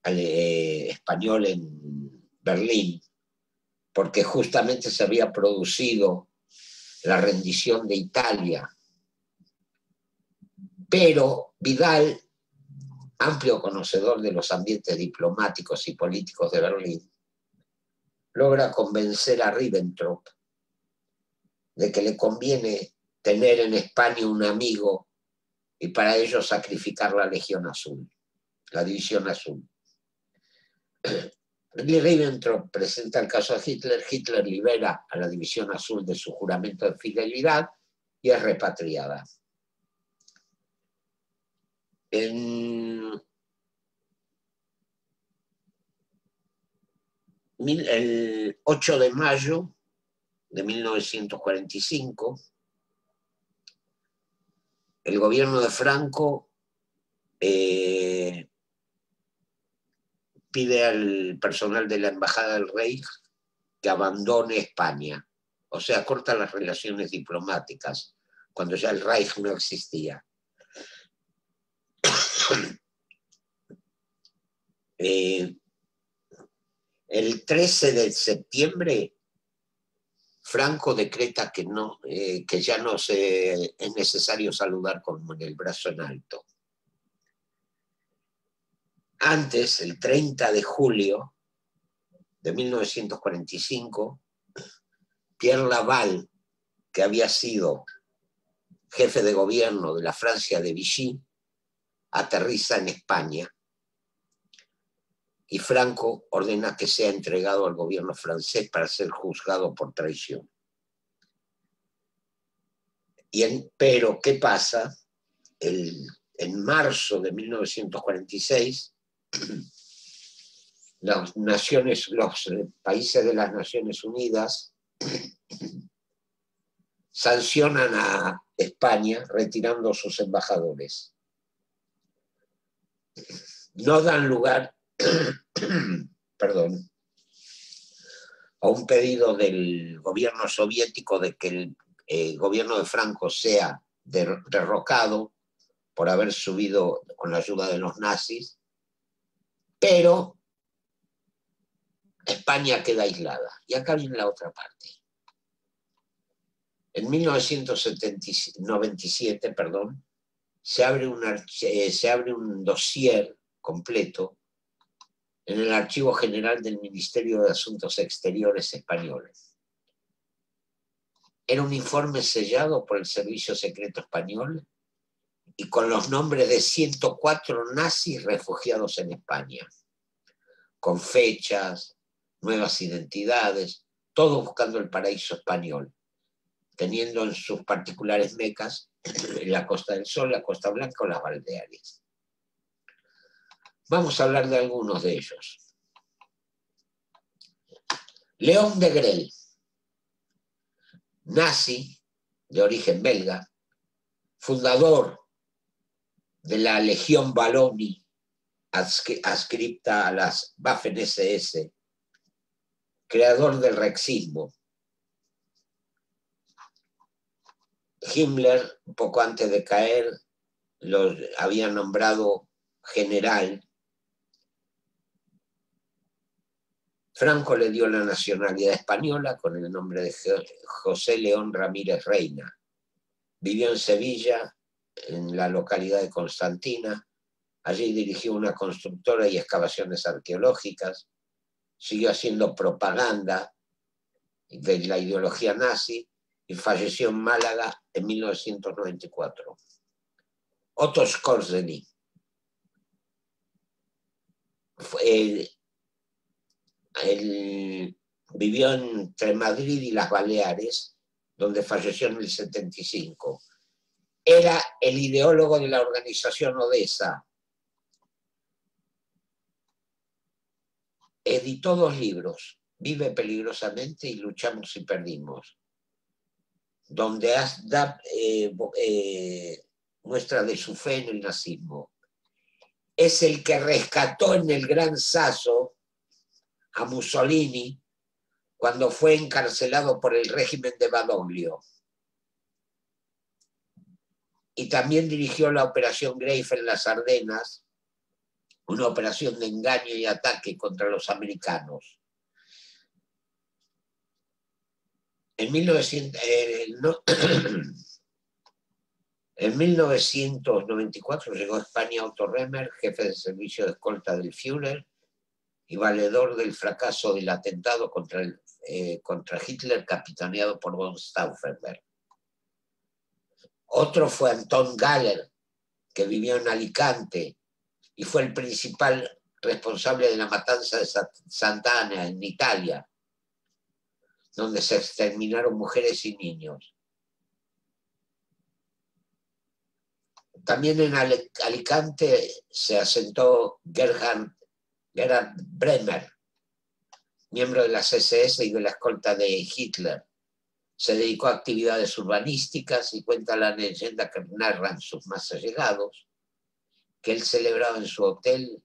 español en Berlín, porque justamente se había producido la rendición de Italia. Pero Vidal, amplio conocedor de los ambientes diplomáticos y políticos de Berlín, logra convencer a Ribbentrop de que le conviene tener en España un amigo y para ello sacrificar la Legión Azul, la División Azul. Ribbentrop presenta el caso a Hitler, Hitler libera a la División Azul de su juramento de fidelidad y es repatriada. El 8 de mayo de 1945, el gobierno de Franco pide al personal de la Embajada del Reich que abandone España, o sea, corta las relaciones diplomáticas, cuando ya el Reich no existía. El 13 de septiembre, Franco decreta que ya no es necesario saludar con el brazo en alto. Antes, el 30 de julio de 1945, Pierre Laval, que había sido jefe de gobierno de la Francia de Vichy, aterriza en España y Franco ordena que sea entregado al gobierno francés para ser juzgado por traición. Pero, ¿qué pasa? En marzo de 1946, los países de las Naciones Unidas sancionan a España retirando sus embajadores. No dan lugar perdón, a un pedido del gobierno soviético de que el gobierno de Franco sea derrocado por haber subido con la ayuda de los nazis, pero España queda aislada. Y acá viene la otra parte. En 1997, perdón, se abre un dossier completo en el Archivo General del Ministerio de Asuntos Exteriores españoles. Era un informe sellado por el Servicio Secreto Español y con los nombres de 104 nazis refugiados en España, con fechas, nuevas identidades, todo buscando el paraíso español, teniendo en sus particulares mecas la Costa del Sol, la Costa Blanca o las Baleares. Vamos a hablar de algunos de ellos. León de Grel, nazi de origen belga, fundador de la Legión Valoni, adscripta a las Waffen-SS, creador del rexismo. Himmler, un poco antes de caer, lo había nombrado general. Franco le dio la nacionalidad española con el nombre de José León Ramírez Reina. Vivió en Sevilla, en la localidad de Constantina. Allí dirigió una constructora y excavaciones arqueológicas. Siguió haciendo propaganda de la ideología nazi y falleció en Málaga en 1994. Otto Skorzeny vivió entre Madrid y las Baleares, donde falleció en el 75. Era el ideólogo de la organización Odessa. Editó 2 libros, Vive peligrosamente y Luchamos y perdimos, donde da muestra de su fe en el nazismo. Es el que rescató en el Gran Sasso a Mussolini cuando fue encarcelado por el régimen de Badoglio. Y también dirigió la Operación Greif en las Ardenas, una operación de engaño y ataque contra los americanos. En 1994 llegó a España Otto Remmer, jefe de servicio de escolta del Führer y valedor del fracaso del atentado contra Hitler, capitaneado por von Stauffenberg. Otro fue Anton Galler, que vivió en Alicante y fue el principal responsable de la matanza de Santa Ana, en Italia, donde se exterminaron mujeres y niños. También en Alicante se asentó Gerhard Bremer, miembro de las SS y de la escolta de Hitler. Se dedicó a actividades urbanísticas y cuenta la leyenda que narran sus más allegados, que él celebraba en su hotel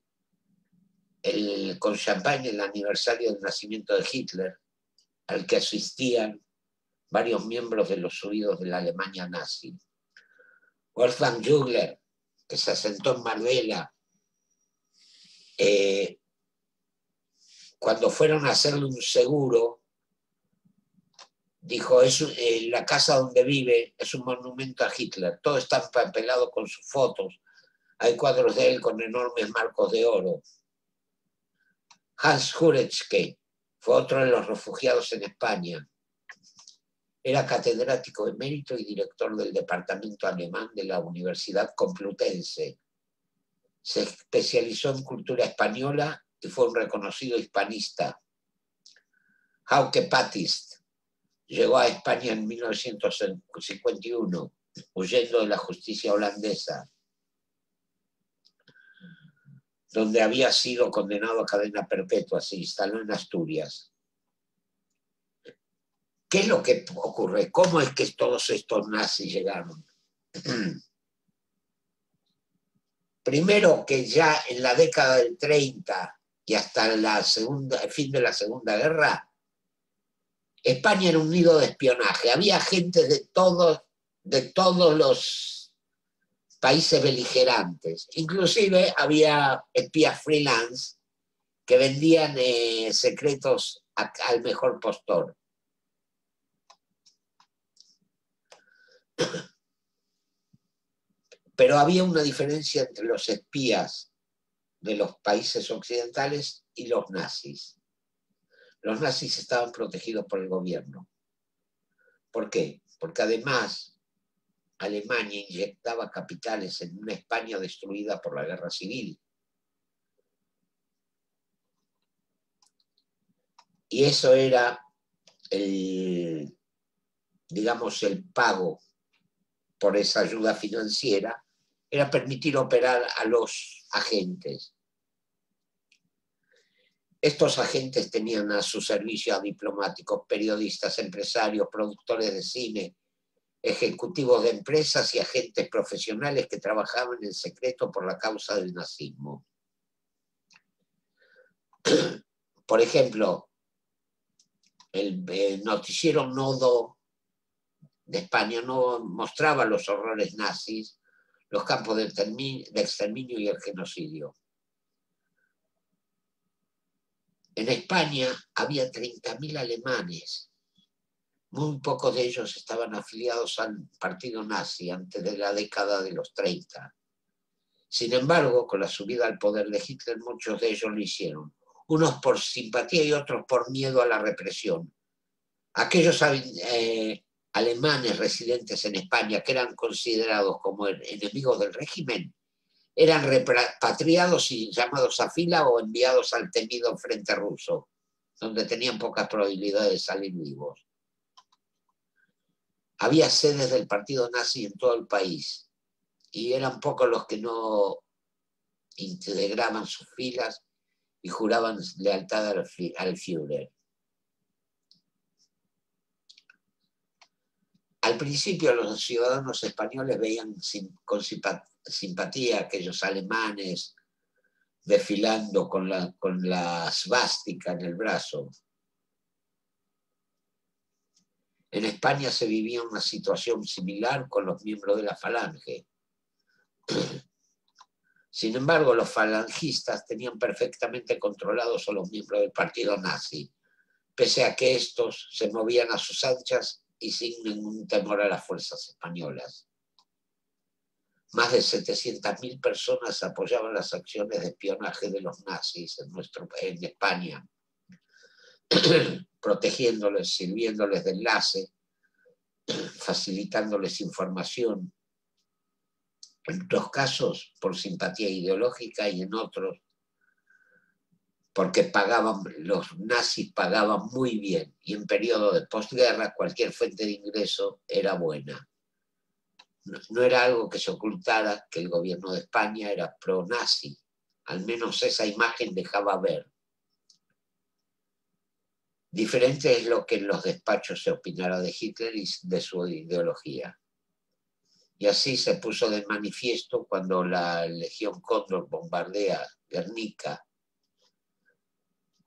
con champán el aniversario del nacimiento de Hitler, al que asistían varios miembros de los huidos de la Alemania nazi. Wolfgang Jugler, que se asentó en Marbella, cuando fueron a hacerle un seguro, dijo, la casa donde vive es un monumento a Hitler, todo está empapelado con sus fotos, hay cuadros de él con enormes marcos de oro. Hans Huretzke fue otro de los refugiados en España. Era catedrático emérito y director del departamento alemán de la Universidad Complutense. Se especializó en cultura española y fue un reconocido hispanista. Hauke Patist llegó a España en 1951, huyendo de la justicia holandesa, donde había sido condenado a cadena perpetua. Se instaló en Asturias. ¿Qué es lo que ocurre? ¿Cómo es que todos estos nazis llegaron? Primero, que ya en la década del 30 y hasta el fin de la Segunda Guerra, España era un nido de espionaje. Había gente de todos los países beligerantes. Inclusive había espías freelance que vendían secretos al mejor postor. Pero había una diferencia entre los espías de los países occidentales y los nazis. Los nazis estaban protegidos por el gobierno. ¿Por qué? Porque además Alemania inyectaba capitales en una España destruida por la guerra civil. Y eso era digamos, el pago por esa ayuda financiera, era permitir operar a los agentes. Estos agentes tenían a su servicio a diplomáticos, periodistas, empresarios, productores de cine, ejecutivos de empresas y agentes profesionales que trabajaban en secreto por la causa del nazismo. Por ejemplo, el noticiero Nodo de España no mostraba los horrores nazis, los campos de exterminio y el genocidio. En España había 30.000 alemanes. Muy pocos de ellos estaban afiliados al partido nazi antes de la década de los 30. Sin embargo, con la subida al poder de Hitler, muchos de ellos lo hicieron. Unos por simpatía y otros por miedo a la represión. Aquellos alemanes residentes en España que eran considerados como enemigos del régimen eran repatriados y llamados a fila o enviados al temido frente ruso, donde tenían pocas probabilidades de salir vivos. Había sedes del partido nazi en todo el país y eran pocos los que no integraban sus filas y juraban lealtad al Führer. Al principio los ciudadanos españoles veían con simpatía a aquellos alemanes desfilando con la svástica en el brazo. En España se vivía una situación similar con los miembros de la Falange. Sin embargo, los falangistas tenían perfectamente controlados a los miembros del partido nazi, pese a que estos se movían a sus anchas y sin ningún temor a las fuerzas españolas. Más de 700.000 personas apoyaban las acciones de espionaje de los nazis en España, protegiéndoles, sirviéndoles de enlace, facilitándoles información, en otros casos por simpatía ideológica y en otros porque los nazis pagaban muy bien y en periodo de posguerra cualquier fuente de ingreso era buena. No era algo que se ocultara que el gobierno de España era pro-nazi, al menos esa imagen dejaba ver. Diferente es lo que en los despachos se opinara de Hitler y de su ideología. Y así se puso de manifiesto cuando la Legión Cóndor bombardea Guernica,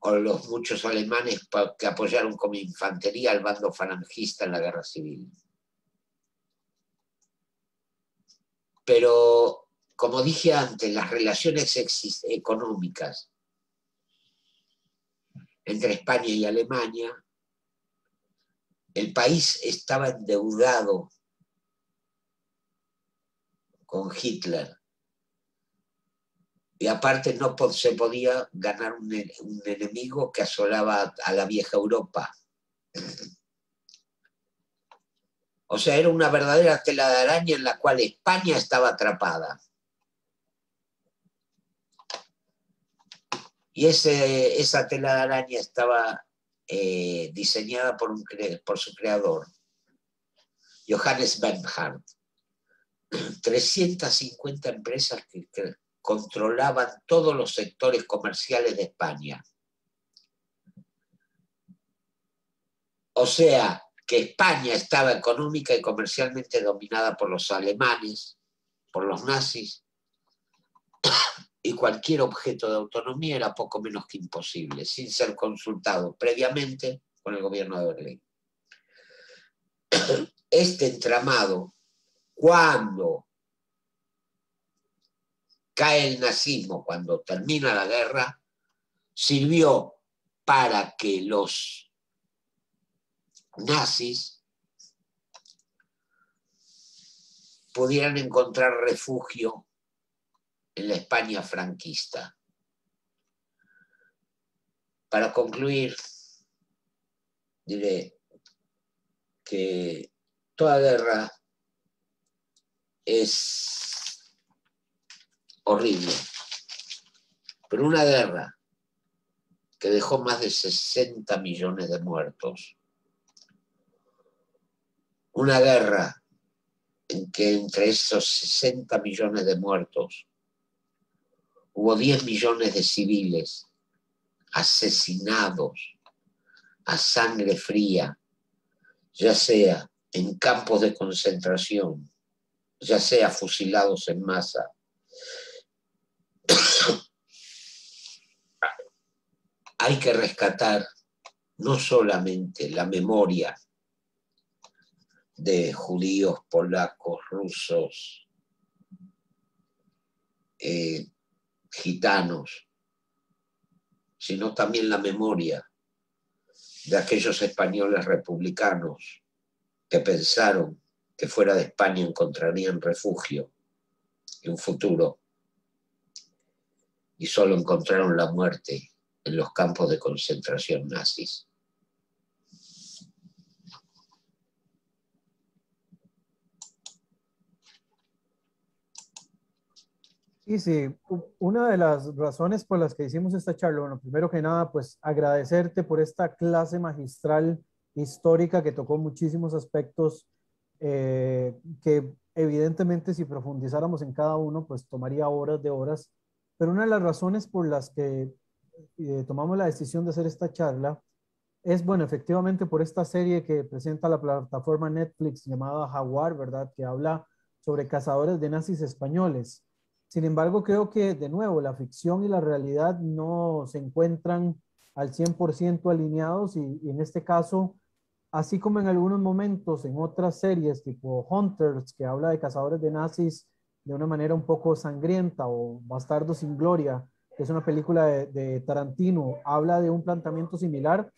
o los muchos alemanes que apoyaron como infantería al bando falangista en la guerra civil. Pero, como dije antes, las relaciones económicas entre España y Alemania, el país estaba endeudado con Hitler. Y aparte no se podía ganar un enemigo que asolaba a la vieja Europa. O sea, era una verdadera tela de araña en la cual España estaba atrapada. Y esa tela de araña estaba diseñada por su creador, Johannes Bernhard. 350 empresas que controlaban todos los sectores comerciales de España. O sea, que España estaba económica y comercialmente dominada por los alemanes, por los nazis, y cualquier objeto de autonomía era poco menos que imposible, sin ser consultado previamente con el gobierno de Berlín. Este entramado, cuando cae el nazismo, cuando termina la guerra, sirvió para que los nazis pudieran encontrar refugio en la España franquista. Para concluir, diré que toda guerra es horrible, pero una guerra que dejó más de 60 millones de muertos, una guerra en que entre esos 60 millones de muertos hubo 10 millones de civiles asesinados a sangre fría, ya sea en campos de concentración, ya sea fusilados en masa. Hay que rescatar no solamente la memoria de judíos, polacos, rusos, gitanos, sino también la memoria de aquellos españoles republicanos que pensaron que fuera de España encontrarían refugio y un futuro, y solo encontraron la muerte en los campos de concentración nazis. Y sí, una de las razones por las que hicimos esta charla, bueno, primero que nada, pues agradecerte por esta clase magistral histórica que tocó muchísimos aspectos que evidentemente si profundizáramos en cada uno, pues tomaría horas de horas. Pero una de las razones por las que tomamos la decisión de hacer esta charla es, bueno, efectivamente por esta serie que presenta la plataforma Netflix llamada Jaguar, ¿verdad? Que habla sobre cazadores de nazis españoles. Sin embargo, creo que, de nuevo, la ficción y la realidad no se encuentran al 100% alineados y en este caso, así como en algunos momentos en otras series tipo Hunters, que habla de cazadores de nazis de una manera un poco sangrienta, o Bastardo sin Gloria, que es una película de Tarantino, habla de un planteamiento similar.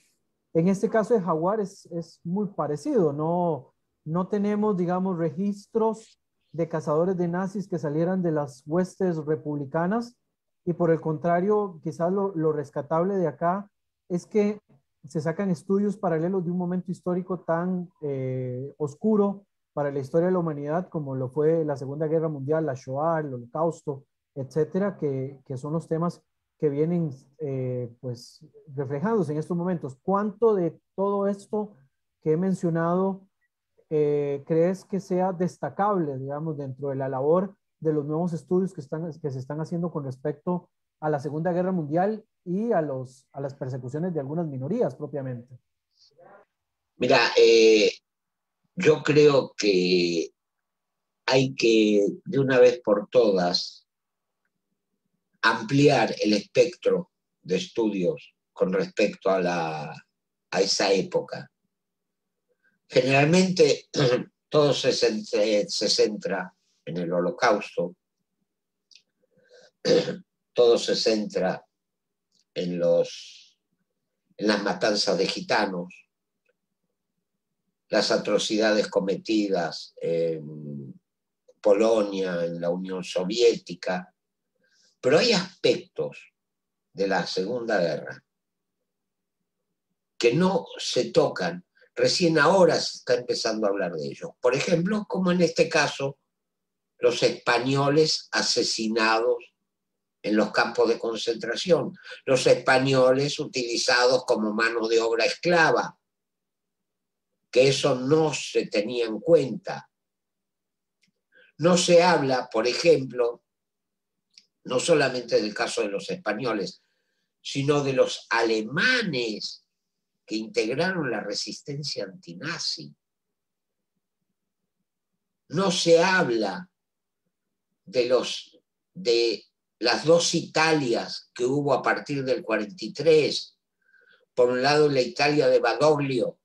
En este caso de Jaguar es muy parecido, no tenemos, digamos, registros de cazadores de nazis que salieran de las huestes republicanas y por el contrario, quizás lo rescatable de acá es que se sacan estudios paralelos de un momento histórico tan oscuro para la historia de la humanidad como lo fue la Segunda Guerra Mundial, la Shoah, el Holocausto, etcétera, que son los temas que vienen pues reflejados en estos momentos. ¿Cuánto de todo esto que he mencionado crees que sea destacable, digamos, dentro de la labor de los nuevos estudios que se están haciendo con respecto a la Segunda Guerra Mundial y a las persecuciones de algunas minorías propiamente? Mira, yo creo que hay que, de una vez por todas, ampliar el espectro de estudios con respecto a esa época. Generalmente todo se centra en el Holocausto, todo se centra en las matanzas de gitanos, las atrocidades cometidas en Polonia, en la Unión Soviética, pero hay aspectos de la Segunda Guerra que no se tocan. Recién ahora se está empezando a hablar de ellos. Por ejemplo, como en este caso, los españoles asesinados en los campos de concentración, los españoles utilizados como mano de obra esclava, que eso no se tenía en cuenta. No se habla, por ejemplo, no solamente del caso de los españoles, sino de los alemanes que integraron la resistencia antinazi. No se habla de las dos Italias que hubo a partir del 43, por un lado la Italia de Badoglio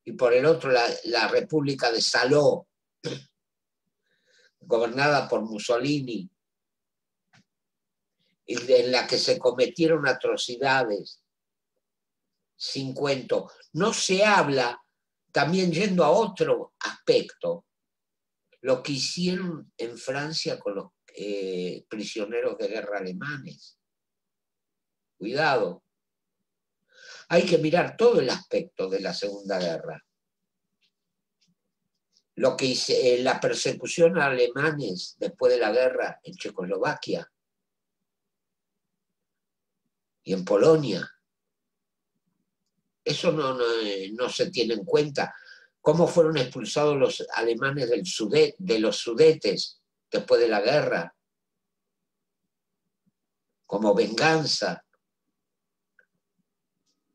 y por el otro la República de Salò, gobernada por Mussolini, y en la que se cometieron atrocidades sin cuento. No se habla, también yendo a otro aspecto, lo que hicieron en Francia con los prisioneros de guerra alemanes. Cuidado. Hay que mirar todo el aspecto de la Segunda Guerra. Lo que hice, la persecución a alemanes después de la guerra en Checoslovaquia y en Polonia. Eso no se tiene en cuenta. ¿Cómo fueron expulsados los alemanes de los Sudetes después de la guerra? Como venganza.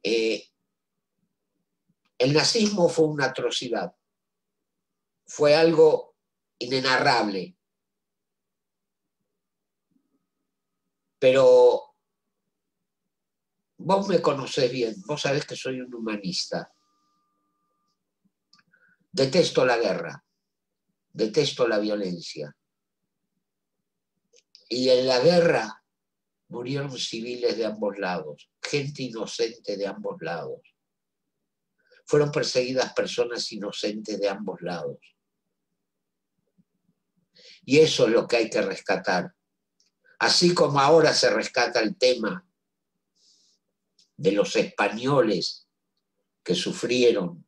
El nazismo fue una atrocidad. Fue algo inenarrable. Pero vos me conocés bien, vos sabés que soy un humanista. Detesto la guerra, detesto la violencia. Y en la guerra murieron civiles de ambos lados, gente inocente de ambos lados. Fueron perseguidas personas inocentes de ambos lados. Y eso es lo que hay que rescatar. Así como ahora se rescata el tema de los españoles que sufrieron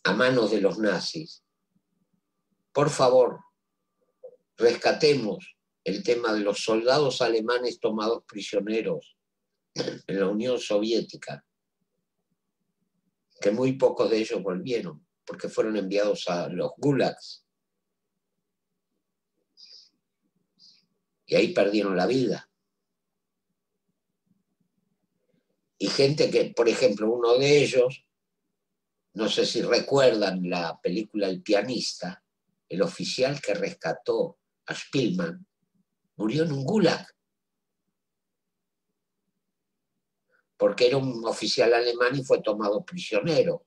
a manos de los nazis. Por favor, rescatemos el tema de los soldados alemanes tomados prisioneros en la Unión Soviética, que muy pocos de ellos volvieron, porque fueron enviados a los gulags. Y ahí perdieron la vida. Y gente que, por ejemplo, uno de ellos, no sé si recuerdan la película El pianista, el oficial que rescató a Spielmann, murió en un gulag. Porque era un oficial alemán y fue tomado prisionero.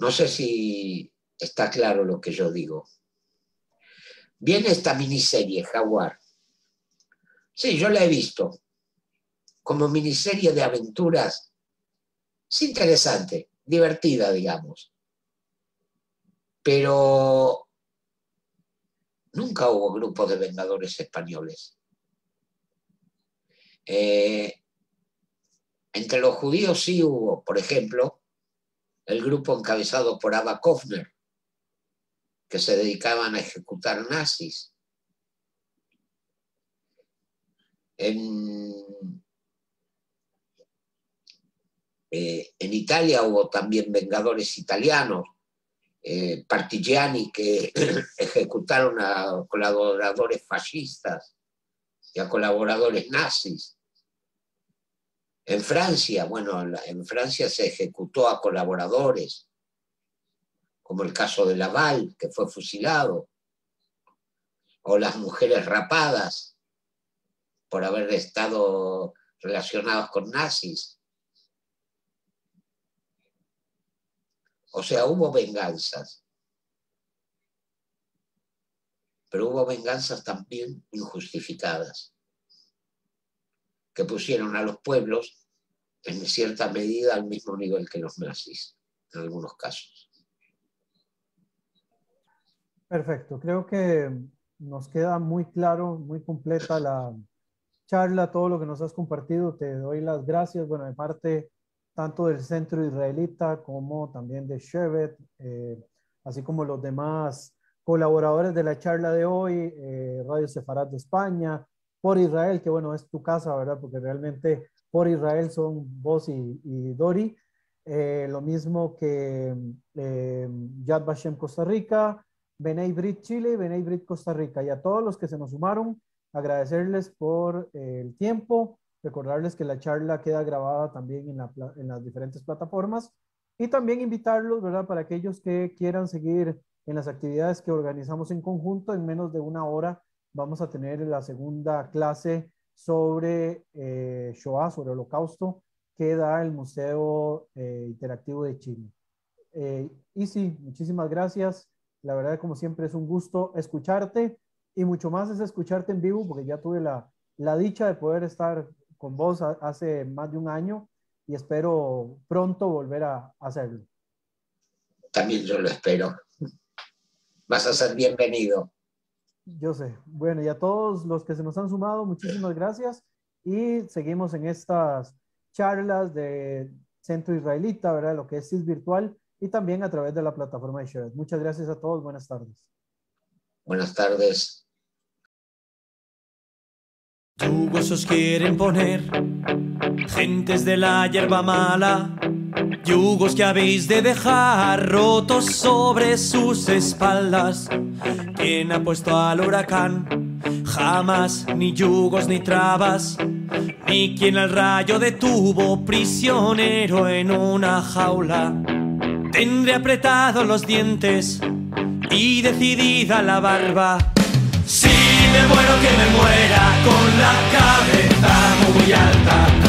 No sé si está claro lo que yo digo. Viene esta miniserie, Jaguar. Sí, yo la he visto. Como miniserie de aventuras. Es interesante, divertida, digamos. Pero nunca hubo grupos de vengadores españoles. Entre los judíos sí hubo, por ejemplo, el grupo encabezado por Abba Kovner, que se dedicaban a ejecutar nazis. En Italia hubo también vengadores italianos, partigiani, que ejecutaron a colaboradores fascistas y a colaboradores nazis. En Francia, bueno, en Francia se ejecutó a colaboradores, como el caso de Laval, que fue fusilado, o las mujeres rapadas por haber estado relacionados con nazis. O sea, hubo venganzas, pero hubo venganzas también injustificadas, que pusieron a los pueblos en cierta medida al mismo nivel que los nazis, en algunos casos. Perfecto, creo que nos queda muy claro, muy completa la charla, todo lo que nos has compartido. Te doy las gracias, bueno, de parte tanto del Centro Israelita como también de Shevet, así como los demás colaboradores de la charla de hoy, Radio Sefarad de España, Por Israel, que bueno, es tu casa, ¿verdad? Porque realmente Por Israel son vos y Dori. Lo mismo que Yad Vashem Costa Rica, B'nai Brit Chile y B'nai Brit Costa Rica. Y a todos los que se nos sumaron, agradecerles por el tiempo, recordarles que la charla queda grabada también en las diferentes plataformas y también invitarlos, ¿verdad? Para aquellos que quieran seguir en las actividades que organizamos en conjunto, en menos de una hora vamos a tener la segunda clase sobre Shoah, sobre el Holocausto, que da el Museo Interactivo de Chile. Y sí, muchísimas gracias. La verdad, como siempre, es un gusto escucharte y mucho más es escucharte en vivo, porque ya tuve la dicha de poder estar con vos hace más de un año y espero pronto volver a hacerlo. También yo lo espero. Vas a ser bienvenido. Yo sé. Bueno, y a todos los que se nos han sumado, muchísimas gracias. Y seguimos en estas charlas de Centro Israelita, ¿verdad? Lo que es CIS virtual y también a través de la plataforma de Share. Muchas gracias a todos. Buenas tardes. Buenas tardes. Yugos os quieren poner, gentes de la hierba mala, yugos que habéis de dejar rotos sobre sus espaldas. ¿Quién ha puesto al huracán? Jamás, ni yugos ni trabas, ni quien al rayo detuvo prisionero en una jaula. Tendré apretados los dientes y decidida la barba. Si me muero, que me muera con la cabeza muy alta.